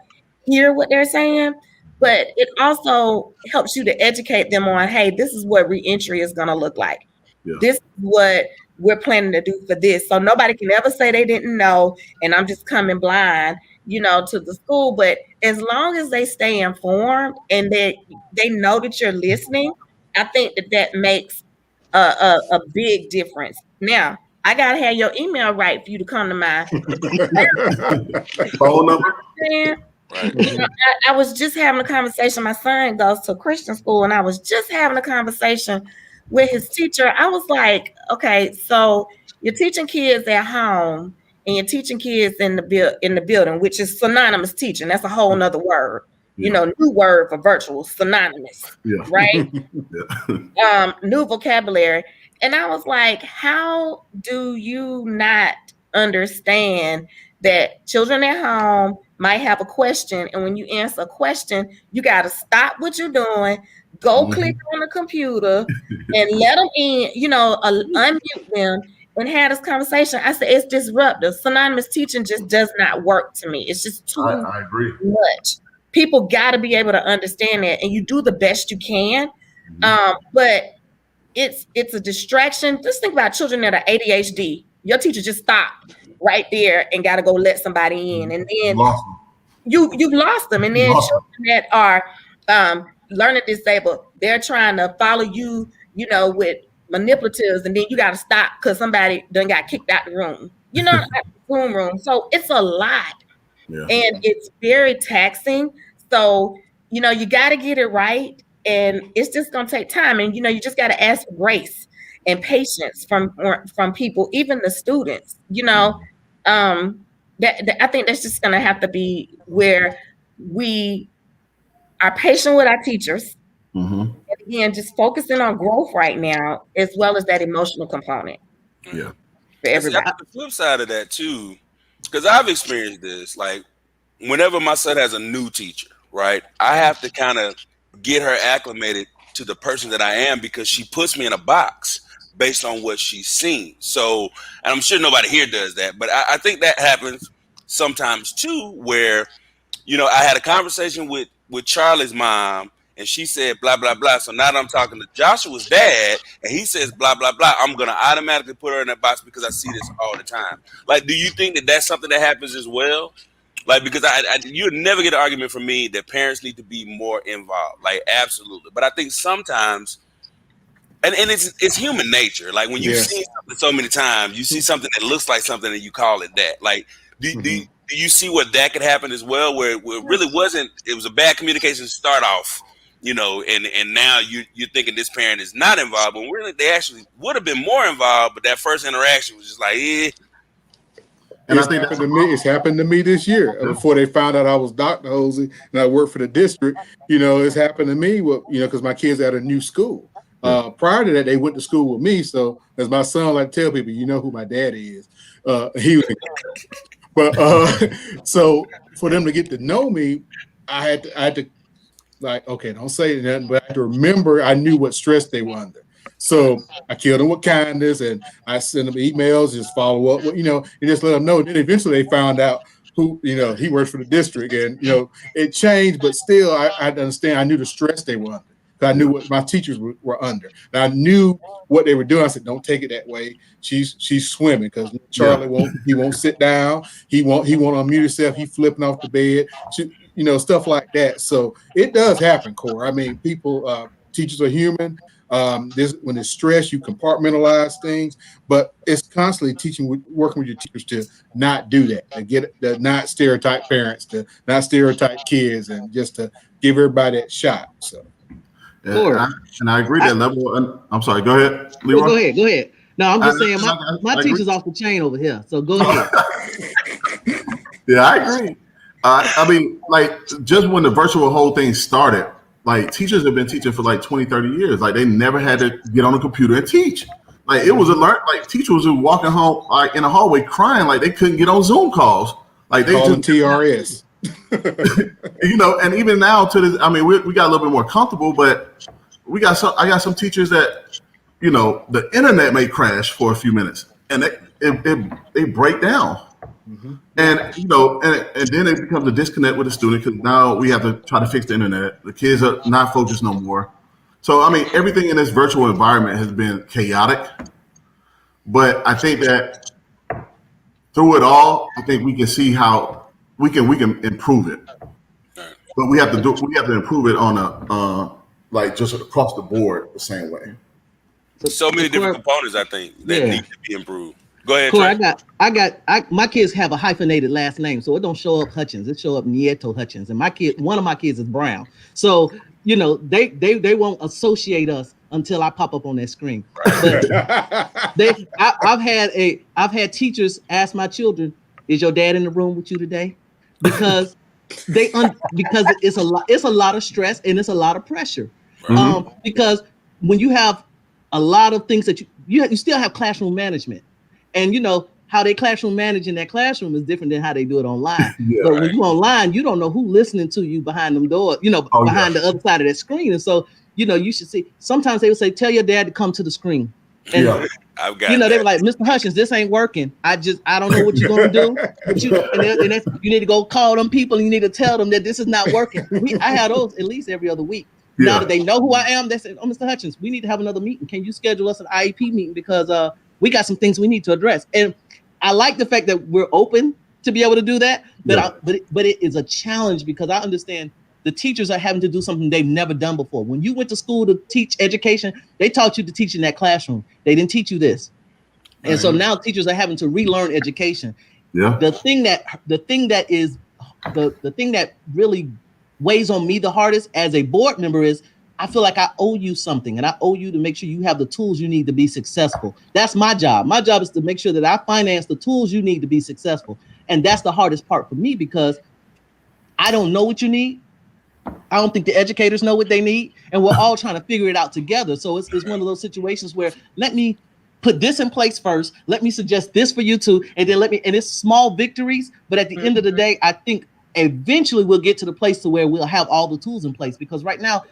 B: hear what they're saying. But it also helps you to educate them on, hey, this is what reentry is going to look like.
D: Yeah.
B: This is what we're planning to do for this. So nobody can ever say they didn't know, and I'm just coming blind, to the school. But as long as they stay informed and they know that you're listening, I think that makes a big difference. Now, I gotta have your email right for you to come to my
D: phone number.
B: I was just having a conversation. My son goes to a Christian school, and I was just having a conversation with his teacher. I was like, okay, so you're teaching kids at home and you're teaching kids in the building, which is synonymous teaching. That's a whole nother word, new word for virtual, synonymous, right? New vocabulary. And I was like, how do you not understand that children at home might have a question, and when you answer a question, you got to stop what you're doing, go click on the computer and let them in, unmute them and have this conversation. I said, it's disruptive. Synonymous teaching just does not work to me. It's just too
D: I agree.
B: much. People got to be able to understand that, and you do the best you can. But it's a distraction. Just think about children that are ADHD. Your teacher just stopped right there and got to go let somebody in, and then you've lost them. And then children that are learning disabled, they're trying to follow you, with manipulatives, and then you got to stop because somebody done got kicked out the room. Room. So it's a lot, and it's very taxing. So you got to get it right, and it's just gonna take time. And you just got to ask for grace and patience from people, even the students. That I think that's just gonna have to be where we are patient with our teachers. And again, just focusing on growth right now, as well as that emotional component.
D: Yeah.
B: For everybody.
A: The flip side of that too, because I've experienced this. Like, whenever my son has a new teacher, right, I have to kind of get her acclimated to the person that I am, because she puts me in a box based on what she's seen. So, and I'm sure nobody here does that, but I think that happens sometimes too, where, I had a conversation with Charlie's mom, and she said blah blah blah. So now that I'm talking to Joshua's dad, and he says blah blah blah, I'm gonna automatically put her in that box because I see this all the time. Like, do you think that that's something that happens as well? Like, because you'd never get an argument from me that parents need to be more involved. Like, absolutely. But I think sometimes, and it's human nature. Like, when you see something so many times, you see something that looks like something and you call it that. Like, do you see where that could happen as well, where it really wasn't, it was a bad communication to start off, and now you're thinking this parent is not involved, but really they actually would have been more involved, but that first interaction was just like,
D: And
E: It's
D: I think
E: happened to me. It's happened to me this year. Before they found out I was Dr. Hosey and I worked for the district, it's happened to me. Because my kids are at a new school. Prior to that, they went to school with me. So as my son like to tell people, you know who my daddy is. He was, but so for them to get to know me, I had to like, okay, don't say nothing, but I had to remember I knew what stress they were under. So I killed them with kindness, and I sent them emails, just follow up, and just let them know. And then eventually they found out who, he works for the district, and it changed, but still I understand. I knew the stress they were under. I knew what my teachers were under, and I knew what they were doing. I said, "Don't take it that way. She's swimming because Charlie won't sit down. He won't unmute himself. He flipping off the bed. Stuff like that." So it does happen, Core. I mean, people, teachers are human. When it's stress, you compartmentalize things, but it's constantly working with your teachers to not do that, to not stereotype parents, to not stereotype kids, and just to give everybody that shot. So.
D: And I agree that level. I'm sorry. Go ahead, Leroy.
C: Go ahead. No, I'm just saying my teacher's off the chain over here. So go ahead.
D: Yeah, I agree. I mean, like, just when the virtual whole thing started, like, teachers have been teaching for like 20, 30 years. Like, they never had to get on a computer and teach. Like, it was like teachers were walking home like in the hallway crying like they couldn't get on Zoom calls. Like, they
E: calling
D: just
E: TRS.
D: And even now we got a little bit more comfortable, but I got some teachers that, the internet may crash for a few minutes and they break down. Mm-hmm. And and then it becomes a disconnect with the student because now we have to try to fix the internet. The kids are not focused no more. So everything in this virtual environment has been chaotic. But I think that through it all, I think we can see how we can improve it. But we have to improve it on a just across the board the same way.
A: So many different components, I think, that need to be improved. Go ahead, Trey.
C: My kids have a hyphenated last name, so it don't show up Hutchins. It show up Nieto Hutchins, and one of my kids is Brown. So they won't associate us until I pop up on that screen. But I've had teachers ask my children, "Is your dad in the room with you today?" Because because it's a lot of stress and it's a lot of pressure. Mm-hmm. Because when you have a lot of things that you still have classroom management. And how they classroom manage in that classroom is different than how they do it online. But when you online, you don't know who's listening to you behind them doors, behind the other side of that screen. And so, you should see, sometimes they would say, tell your dad to come to the screen. And
A: I've got
C: they were like, Mr. Hutchins, this ain't working. I don't know what you're going to do. But you need to go call them people and you need to tell them that this is not working. I have those at least every other week. Yeah. Now that they know who I am, they say, oh, Mr. Hutchins, we need to have another meeting. Can you schedule us an IEP meeting? Because we got some things we need to address. And I like the fact that we're open to be able to do that. But but it is a challenge because I understand the teachers are having to do something they've never done before. When you went to school to teach education, they taught you to teach in that classroom. They didn't teach you this. And so now teachers are having to relearn education. Yeah. The thing that really weighs on me the hardest as a board member is I feel like I owe you something, and I owe you to make sure you have the tools you need to be successful. That's my job. My job is to make sure that I finance the tools you need to be successful. And that's the hardest part for me because I don't know what you need. I don't think the educators know what they need, and we're all trying to figure it out together. So it's one of those situations where let me put this in place first. Let me suggest this for you too, and then and it's small victories. But at the end of the day, I think eventually we'll get to the place to where we'll have all the tools in place because right now,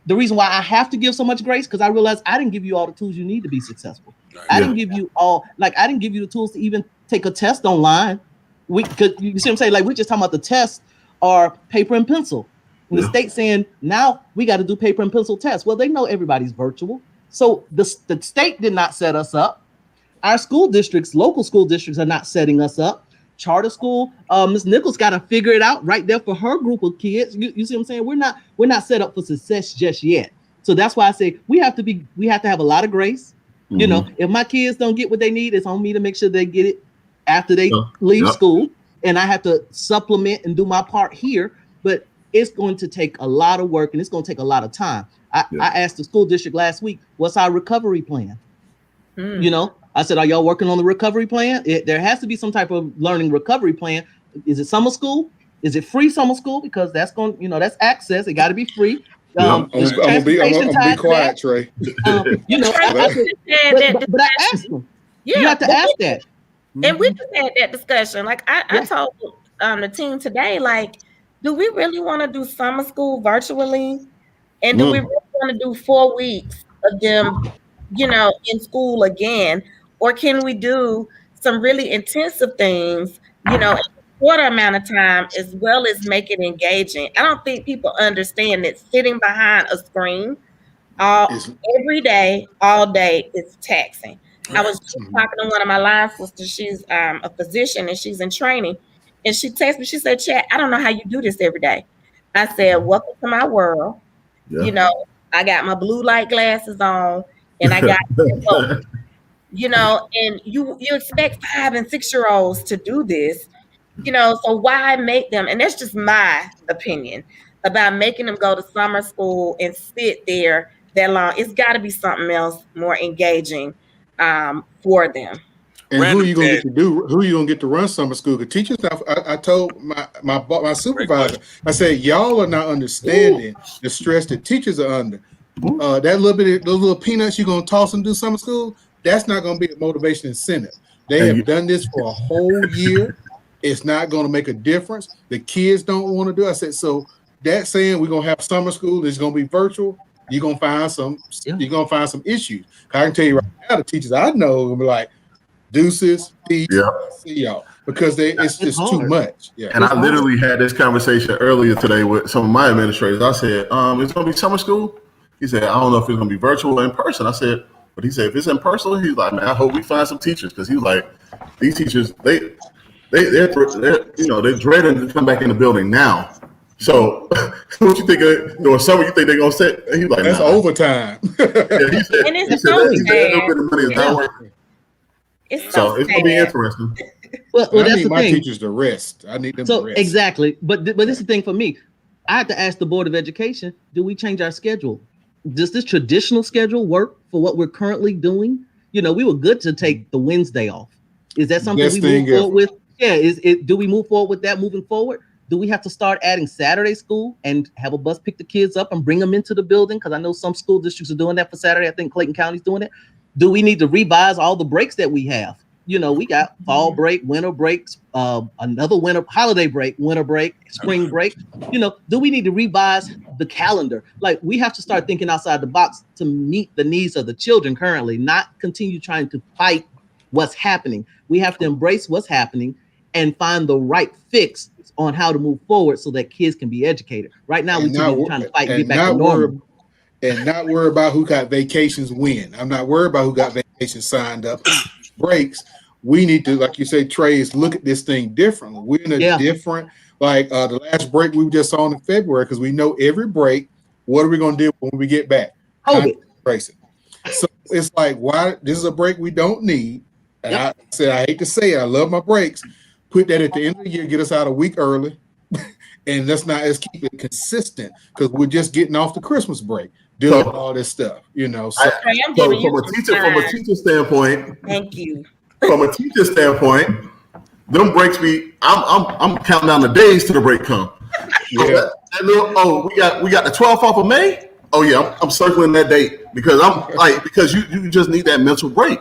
C: the reason why I have to give so much grace because I realize I didn't give you all the tools you need to be successful. I didn't give you I didn't give you the tools to even take a test online. Because you see what I'm saying? Like we're just talking about the tests are paper and pencil. And the state's saying now we got to do paper and pencil tests. Well, they know everybody's virtual. So the state did not set us up. Our school districts, local school districts are not setting us up. Charter school, Ms. Nichols got to figure it out right there for her group of kids. You see what I'm saying? We're not set up for success just yet. So that's why I say we have to have a lot of grace. Mm-hmm. If my kids don't get what they need, it's on me to make sure they get it after they leave school. And I have to supplement and do my part here. But it's going to take a lot of work and it's going to take a lot of time. I asked the school district last week, what's our recovery plan? I said, are y'all working on the recovery plan? There has to be some type of learning recovery plan. Is it summer school? Is it free summer school? Because that's going, that's access. It got to be free.
E: I'm gonna be quiet, Trey.
C: I said, but I asked them.
B: Yeah,
C: you have to ask that.
B: And we just had that discussion. Like I told the team today, like, do we really want to do summer school virtually? And do we really want to do 4 weeks of them, in school again? Or can we do some really intensive things, in a shorter amount of time, as well as make it engaging? I don't think people understand that sitting behind a screen every day, all day, is taxing. I was just talking to one of my line sisters. She's a physician and she's in training. And she texted me, she said, Chat, I don't know how you do this every day. I said, welcome to my world. Yeah. I got my blue light glasses on and I got, and you expect 5 and 6-year-olds to do this, so why make them? And that's just my opinion about making them go to summer school and sit there that long. It's got to be something else more engaging for them.
E: And who are you gonna get to run summer school? The teachers. I told my supervisor. I said, y'all are not understanding the stress that teachers are under. That those little peanuts you're gonna toss and do summer school. That's not gonna be a motivation incentive. They have done this for a whole year. It's not gonna make a difference. The kids don't want to do it. I said, so that saying we're gonna have summer school, it's gonna be virtual. You're gonna find some. You're gonna find some issues. I can tell you right now, the teachers I know will be like, deuces, peace, see y'all, because it's just too much. Yeah.
D: And I literally had this conversation earlier today with some of my administrators. I said, it's gonna be summer school. He said, I don't know if it's gonna be virtual or in person. I said, but he said, if it's in person, he's like, man, I hope we find some teachers, because he was like, these teachers, they're dreading to come back in the building now. So what you think during summer? You think they're gonna sit? He's like,
E: that's overtime.
D: He said,
B: and it's so
D: sad. It's gonna be interesting.
E: Well, I need my teachers to rest. I need them to rest.
C: Exactly. But this is the thing for me. I have to ask the Board of Education, do we change our schedule? Does this traditional schedule work for what we're currently doing? We were good to take the Wednesday off. Is that something we move forward with? Yeah. Do we move forward with that moving forward? Do we have to start adding Saturday school and have a bus pick the kids up and bring them into the building? Because I know some school districts are doing that for Saturday. I think Clayton County's doing it. Do we need to revise all the breaks that we have? We got fall break, winter breaks, another winter holiday break, winter break, spring break. Do we need to revise the calendar? Like, we have to start thinking outside the box to meet the needs of the children currently, not continue trying to fight what's happening. We have to embrace what's happening and find the right fix on how to move forward so that kids can be educated. Right now, we're trying to fight and get back to normal.
E: And not worry about who got vacations when. I'm not worried about who got vacations signed up. Breaks. We need to, like you say, Trey, is look at this thing differently. We're in a different, like the last break we just saw in February, because we know every break, what are we going to do when we get back? Tracing. So it's like, why? This is a break we don't need. And I said, I hate to say it, I love my breaks. Put that at the end of the year, get us out a week early. And let's keep it consistent, because we're just getting off the Christmas break, doing all this stuff, So,
D: from a teacher standpoint,
B: thank you.
D: From a teacher standpoint, them breaks I'm counting down the days till the break come. Yeah. We got the 12th off of May. Oh yeah, I'm circling that date because because you just need that mental break.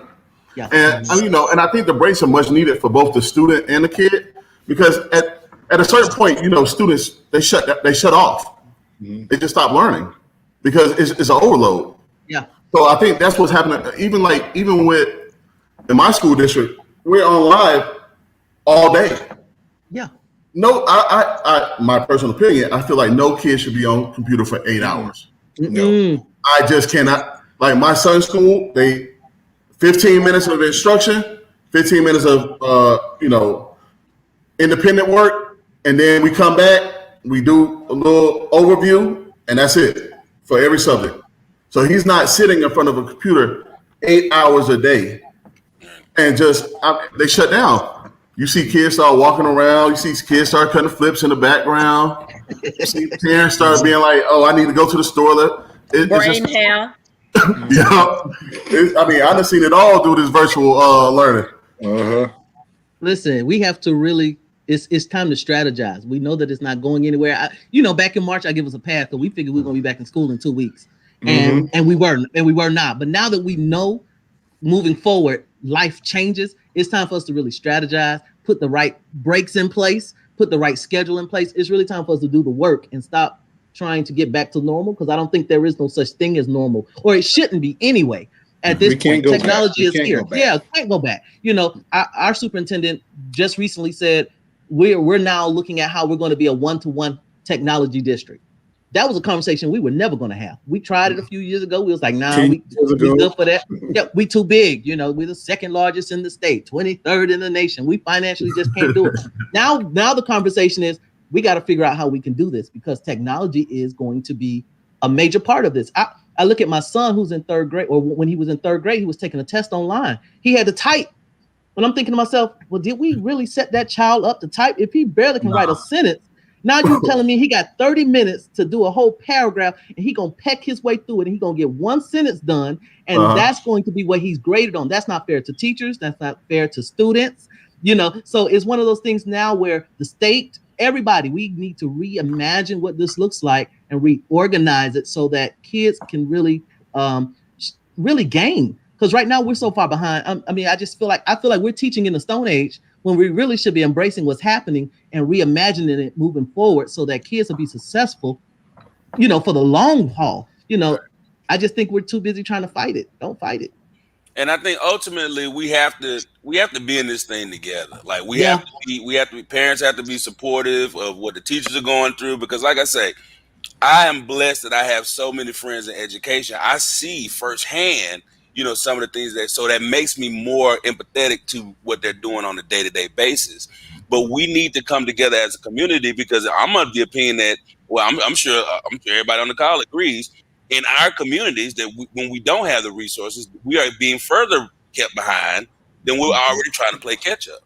D: Yeah. And and I think the breaks are much needed for both the student and the kid, because at a certain point, students they shut off. Mm-hmm. They just stop learning because it's an overload.
C: Yeah.
D: So I think that's what's happening. Even with in my school district, we're on live all day.
C: Yeah.
D: No, I my personal opinion, I feel like no kid should be on computer for 8 hours. No, I just cannot. Like my son's school, they 15 minutes of instruction, 15 minutes of independent work, and then we come back, we do a little overview, and that's it for every subject. So he's not sitting in front of a computer 8 hours a day, and they shut down. You see kids start walking around. You see kids start cutting flips in the background. You see parents start being like, "Oh, I need to go to the store."
B: Brain hair.
D: You know, I mean, I've seen it all through this virtual learning.
C: Listen, we have to really. It's time to strategize. We know that it's not going anywhere. Back in March, I give us a path because we figured we were going to be back in school in 2 weeks, and we were not. But now that we know, moving forward, life changes. It's time for us to really strategize, put the right breaks in place, put the right schedule in place. It's really time for us to do the work and stop trying to get back to normal, because I don't think there is no such thing as normal, or it shouldn't be anyway. At this point, technology is here. Yeah, can't go back. Our superintendent just recently said we're now looking at how we're going to be a one-to-one technology district. That was a conversation we were never going to have. We tried it a few years ago. We was like, nah, we good for that. Yeah, we too big. We're the second largest in the state, 23rd in the nation. We financially just can't do it. Now the conversation is we got to figure out how we can do this, because technology is going to be a major part of this. I look at my son who's in third grade, or when he was in third grade, he was taking a test online. He had to type. And I'm thinking to myself, well, did we really set that child up to type? If he barely can write a sentence, now you're telling me he got 30 minutes to do a whole paragraph, and he gonna peck his way through it, and he gonna get one sentence done, and that's going to be what he's graded on. That's not fair to teachers. That's not fair to students. So it's one of those things now where the state, everybody, we need to reimagine what this looks like and reorganize it so that kids can really gain. Because right now we're so far behind. I just feel like we're teaching in the Stone Age when we really should be embracing what's happening and reimagining it moving forward so that kids will be successful, for the long haul. I just think we're too busy trying to fight it. Don't fight it.
A: And I think ultimately we have to be in this thing together. Like we have to be, parents have to be supportive of what the teachers are going through, because like I say, I am blessed that I have so many friends in education. I see firsthand, some of the things that makes me more empathetic to what they're doing on a day-to-day basis. But we need to come together as a community, because I'm of the opinion that, well, I'm sure everybody on the call agrees, in our communities that when we don't have the resources, we are being further kept behind than we're already trying to play catch up,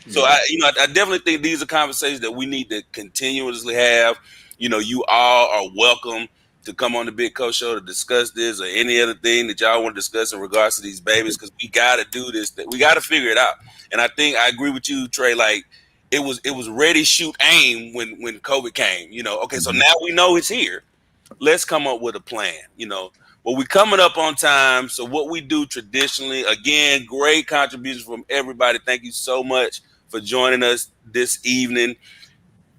A: So I definitely think these are conversations that we need to continuously have. You all are welcome to come on the Big Coach Show to discuss this or any other thing that y'all want to discuss in regards to these babies, because we got to do this. We got to figure it out. And I think I agree with you, Trey. Like it was ready, shoot, aim when COVID came. Okay, so now we know it's here. Let's come up with a plan. But we're coming up on time. So what we do traditionally, again, great contributions from everybody. Thank you so much for joining us this evening.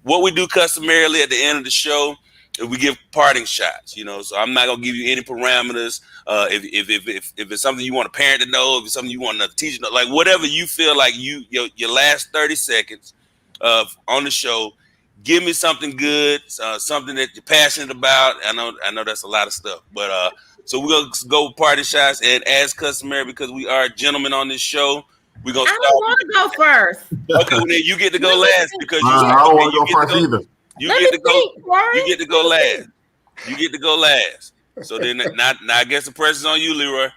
A: What we do customarily at the end of the show is we give parting shots, so I'm not going to give you any parameters. If it's something you want a parent to know, if it's something you want another teacher to know, like whatever you feel like your last 30 seconds on the show, give me something good, something that you're passionate about. I know that's a lot of stuff, but so we're going to go with parting shots, and as customary, because we are gentlemen on this show, we're going to
B: start. I don't want to go first.
A: Okay, well then you get to go last, because
D: I don't want to go first either.
A: You get to go last. You get to go last. So then, now I guess the pressure's on you, Leroy.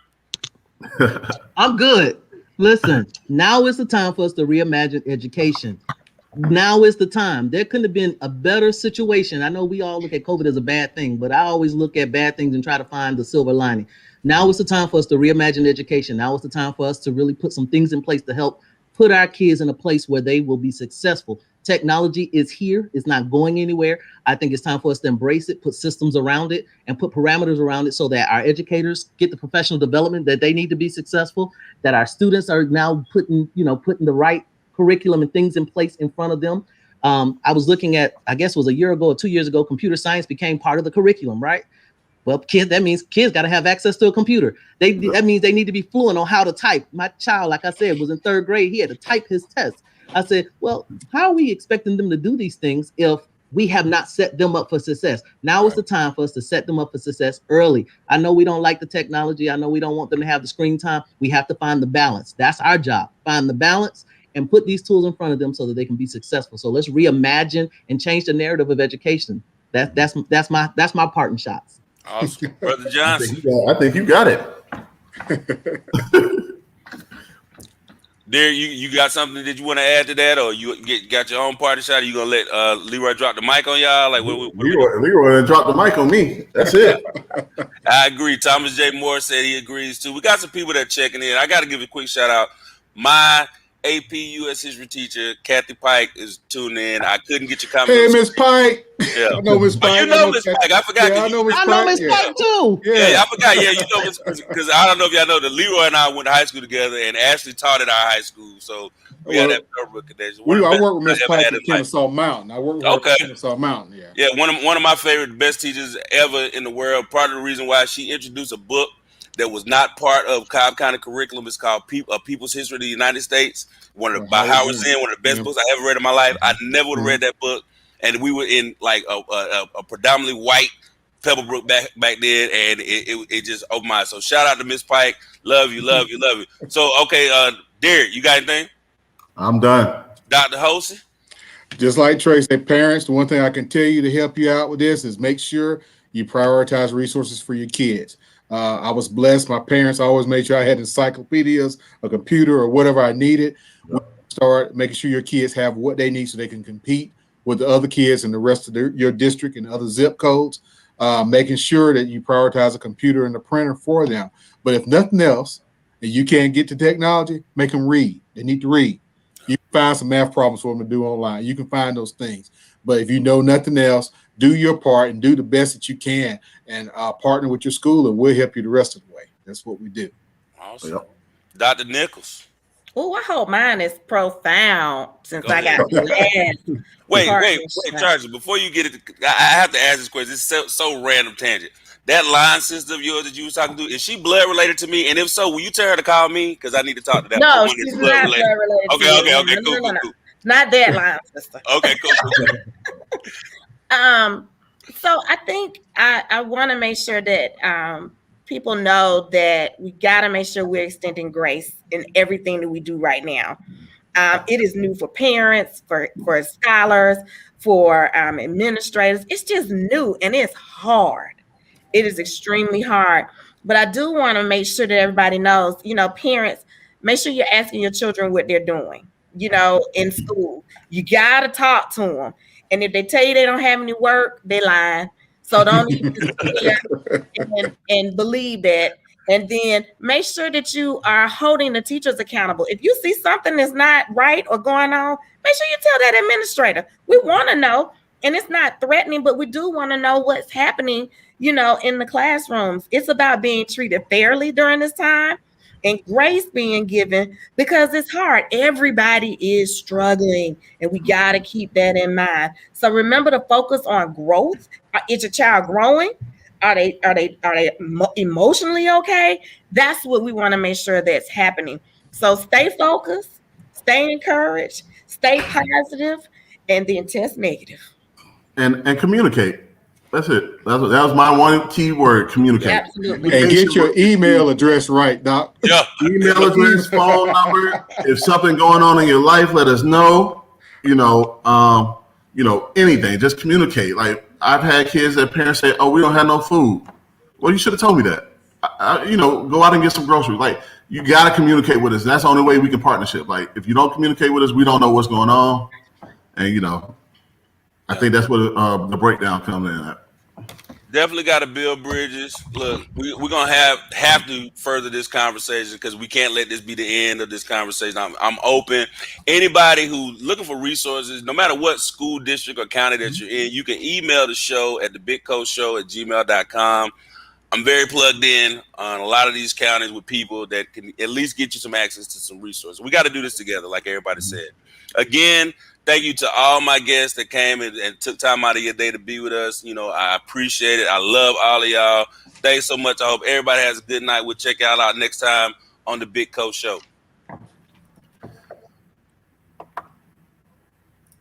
C: I'm good. Listen, now is the time for us to reimagine education. Now is the time. There couldn't have been a better situation. I know we all look at COVID as a bad thing, but I always look at bad things and try to find the silver lining. Now is the time for us to reimagine education. Now is the time for us to really put some things in place to help put our kids in a place where they will be successful. Technology is here. It's not going anywhere. I think it's time for us to embrace it, put systems around it, and put parameters around it so that our educators get the professional development that they need to be successful, that our students are now putting the right curriculum and things in place in front of them. I was looking at, I guess it was a year ago or 2 years ago, computer science became part of the curriculum, right? Well, that means kids got to have access to a computer. That means they need to be fluent on how to type. My child, like I said, was in third grade. He had to type his test. I said, well, how are we expecting them to do these things if we have not set them up for success? Now is the time for us to set them up for success early. I know we don't like the technology. I know we don't want them to have the screen time. We have to find the balance. That's our job. Find the balance and put these tools in front of them so that they can be successful. So let's reimagine and change the narrative of education. That's my parting shots.
A: Awesome. Brother Johnson.
D: I think you got it.
A: Derek, you got something that you want to add to that, or you got your own party shot? Or you gonna let Leroy drop the mic on y'all? Like
D: Leroy dropped the mic on me. That's it.
A: I agree. Thomas J. Moore said he agrees too. We got some people that checking in. I got to give a quick shout out. My AP U.S. history teacher, Kathy Pike, is tuning in. I couldn't get your comments.
E: Hey, Miss Pike.
A: Yeah.
E: I know Miss Pike.
A: You know Miss Pike. I forgot.
E: Yeah, I know Miss
C: I
E: Pike.
C: know Miss
E: Yeah.
C: Pike too.
A: Yeah, I forgot. Yeah, you know, because I don't know if y'all know that Leroy and I went to high school together, and Ashley taught at our high school, so we had that favorable connection.
E: I work with Miss Pike at Kennesaw Mountain. I work with her at Kennesaw Mountain. Yeah.
A: Yeah, one of my favorite, best teachers ever in the world. Part of the reason why she introduced a book that was not part of Cobb County curriculum is called People's History of the United States. By Howard Zinn, one of the best books I ever read in my life. I never would have read that book. And we were in like a predominantly white Pebblebrook back then, and it just opened my eyes. So shout out to Miss Pike. Love you. So, okay, Derek, you got anything?
D: I'm done.
A: Dr. Hosey?
E: Just like Trey said, parents, the one thing I can tell you to help you out with this is make sure you prioritize resources for your kids. I was blessed. My parents always made sure I had encyclopedias, a computer, or whatever I needed. Start making sure your kids have what they need so they can compete with the other kids in the rest of your district and other zip codes, making sure that you prioritize a computer and a printer for them. But if nothing else, and you can't get to technology, make them read. They need to read. You can find some math problems for them to do online. You can find those things. But if you know nothing else, do your part and do the best that you can, and partner with your school, and we'll help you the rest of the way. That's what we do.
A: Awesome. Yep. Dr. Nichols.
B: Oh, I hope mine is profound since I got the last.
A: Wait, Charles, before you get it, I have to ask this question. It's so random tangent. That line sister of yours that you was talking to, is she blood related to me? And if so, will you tell her to call me? Because I need to talk to that.
B: No, she's not blood related.
A: Okay, cool.
B: Not that line sister.
A: Okay, cool.
B: So I think I want to make sure that people know that we got to make sure we're extending grace in everything that we do right now. It is new for parents, for scholars, for administrators. It's just new and it's hard. It is extremely hard. But I do want to make sure that everybody knows, parents, make sure you're asking your children what they're doing, in school. You got to talk to them. And if they tell you they don't have any work, they're lying. So don't even and believe that. And then make sure that you are holding the teachers accountable. If you see something that's not right or going on, make sure you tell that administrator. We want to know. And it's not threatening, but we do want to know what's happening, in the classrooms. It's about being treated fairly during this time and grace being given, because it's hard. Everybody is struggling, and we got to keep that in mind. So remember to focus on growth. Is your child growing? Are they emotionally okay? That's what we want to make sure that's happening. So stay focused, stay encouraged, stay positive, and then test negative.
D: And communicate. That's it. That was my one key word, communicate.
B: Absolutely.
E: And get your email address right, Doc.
A: Yeah.
D: Email address, phone number. If something going on in your life, let us know. Anything. Just communicate. Like, I've had kids that parents say, "Oh, we don't have no food." Well, you should have told me that. Go out and get some groceries. Like, you got to communicate with us. That's the only way we can partnership. Like, if you don't communicate with us, we don't know what's going on. And I think that's where the breakdown comes in at.
A: Definitely got to build bridges. Look, we're going to have to further this conversation, because we can't let this be the end of this conversation. I'm open. Anybody who's looking for resources, no matter what school district or county that you're in, you can email the show at thebigcoachshow@gmail.com. I'm very plugged in on a lot of these counties with people that can at least get you some access to some resources. We got to do this together, like everybody said. Again, thank you to all my guests that came and took time out of your day to be with us. I appreciate it. I love all of y'all. Thanks so much. I hope everybody has a good night. We'll check y'all out next time on The Big Coach Show.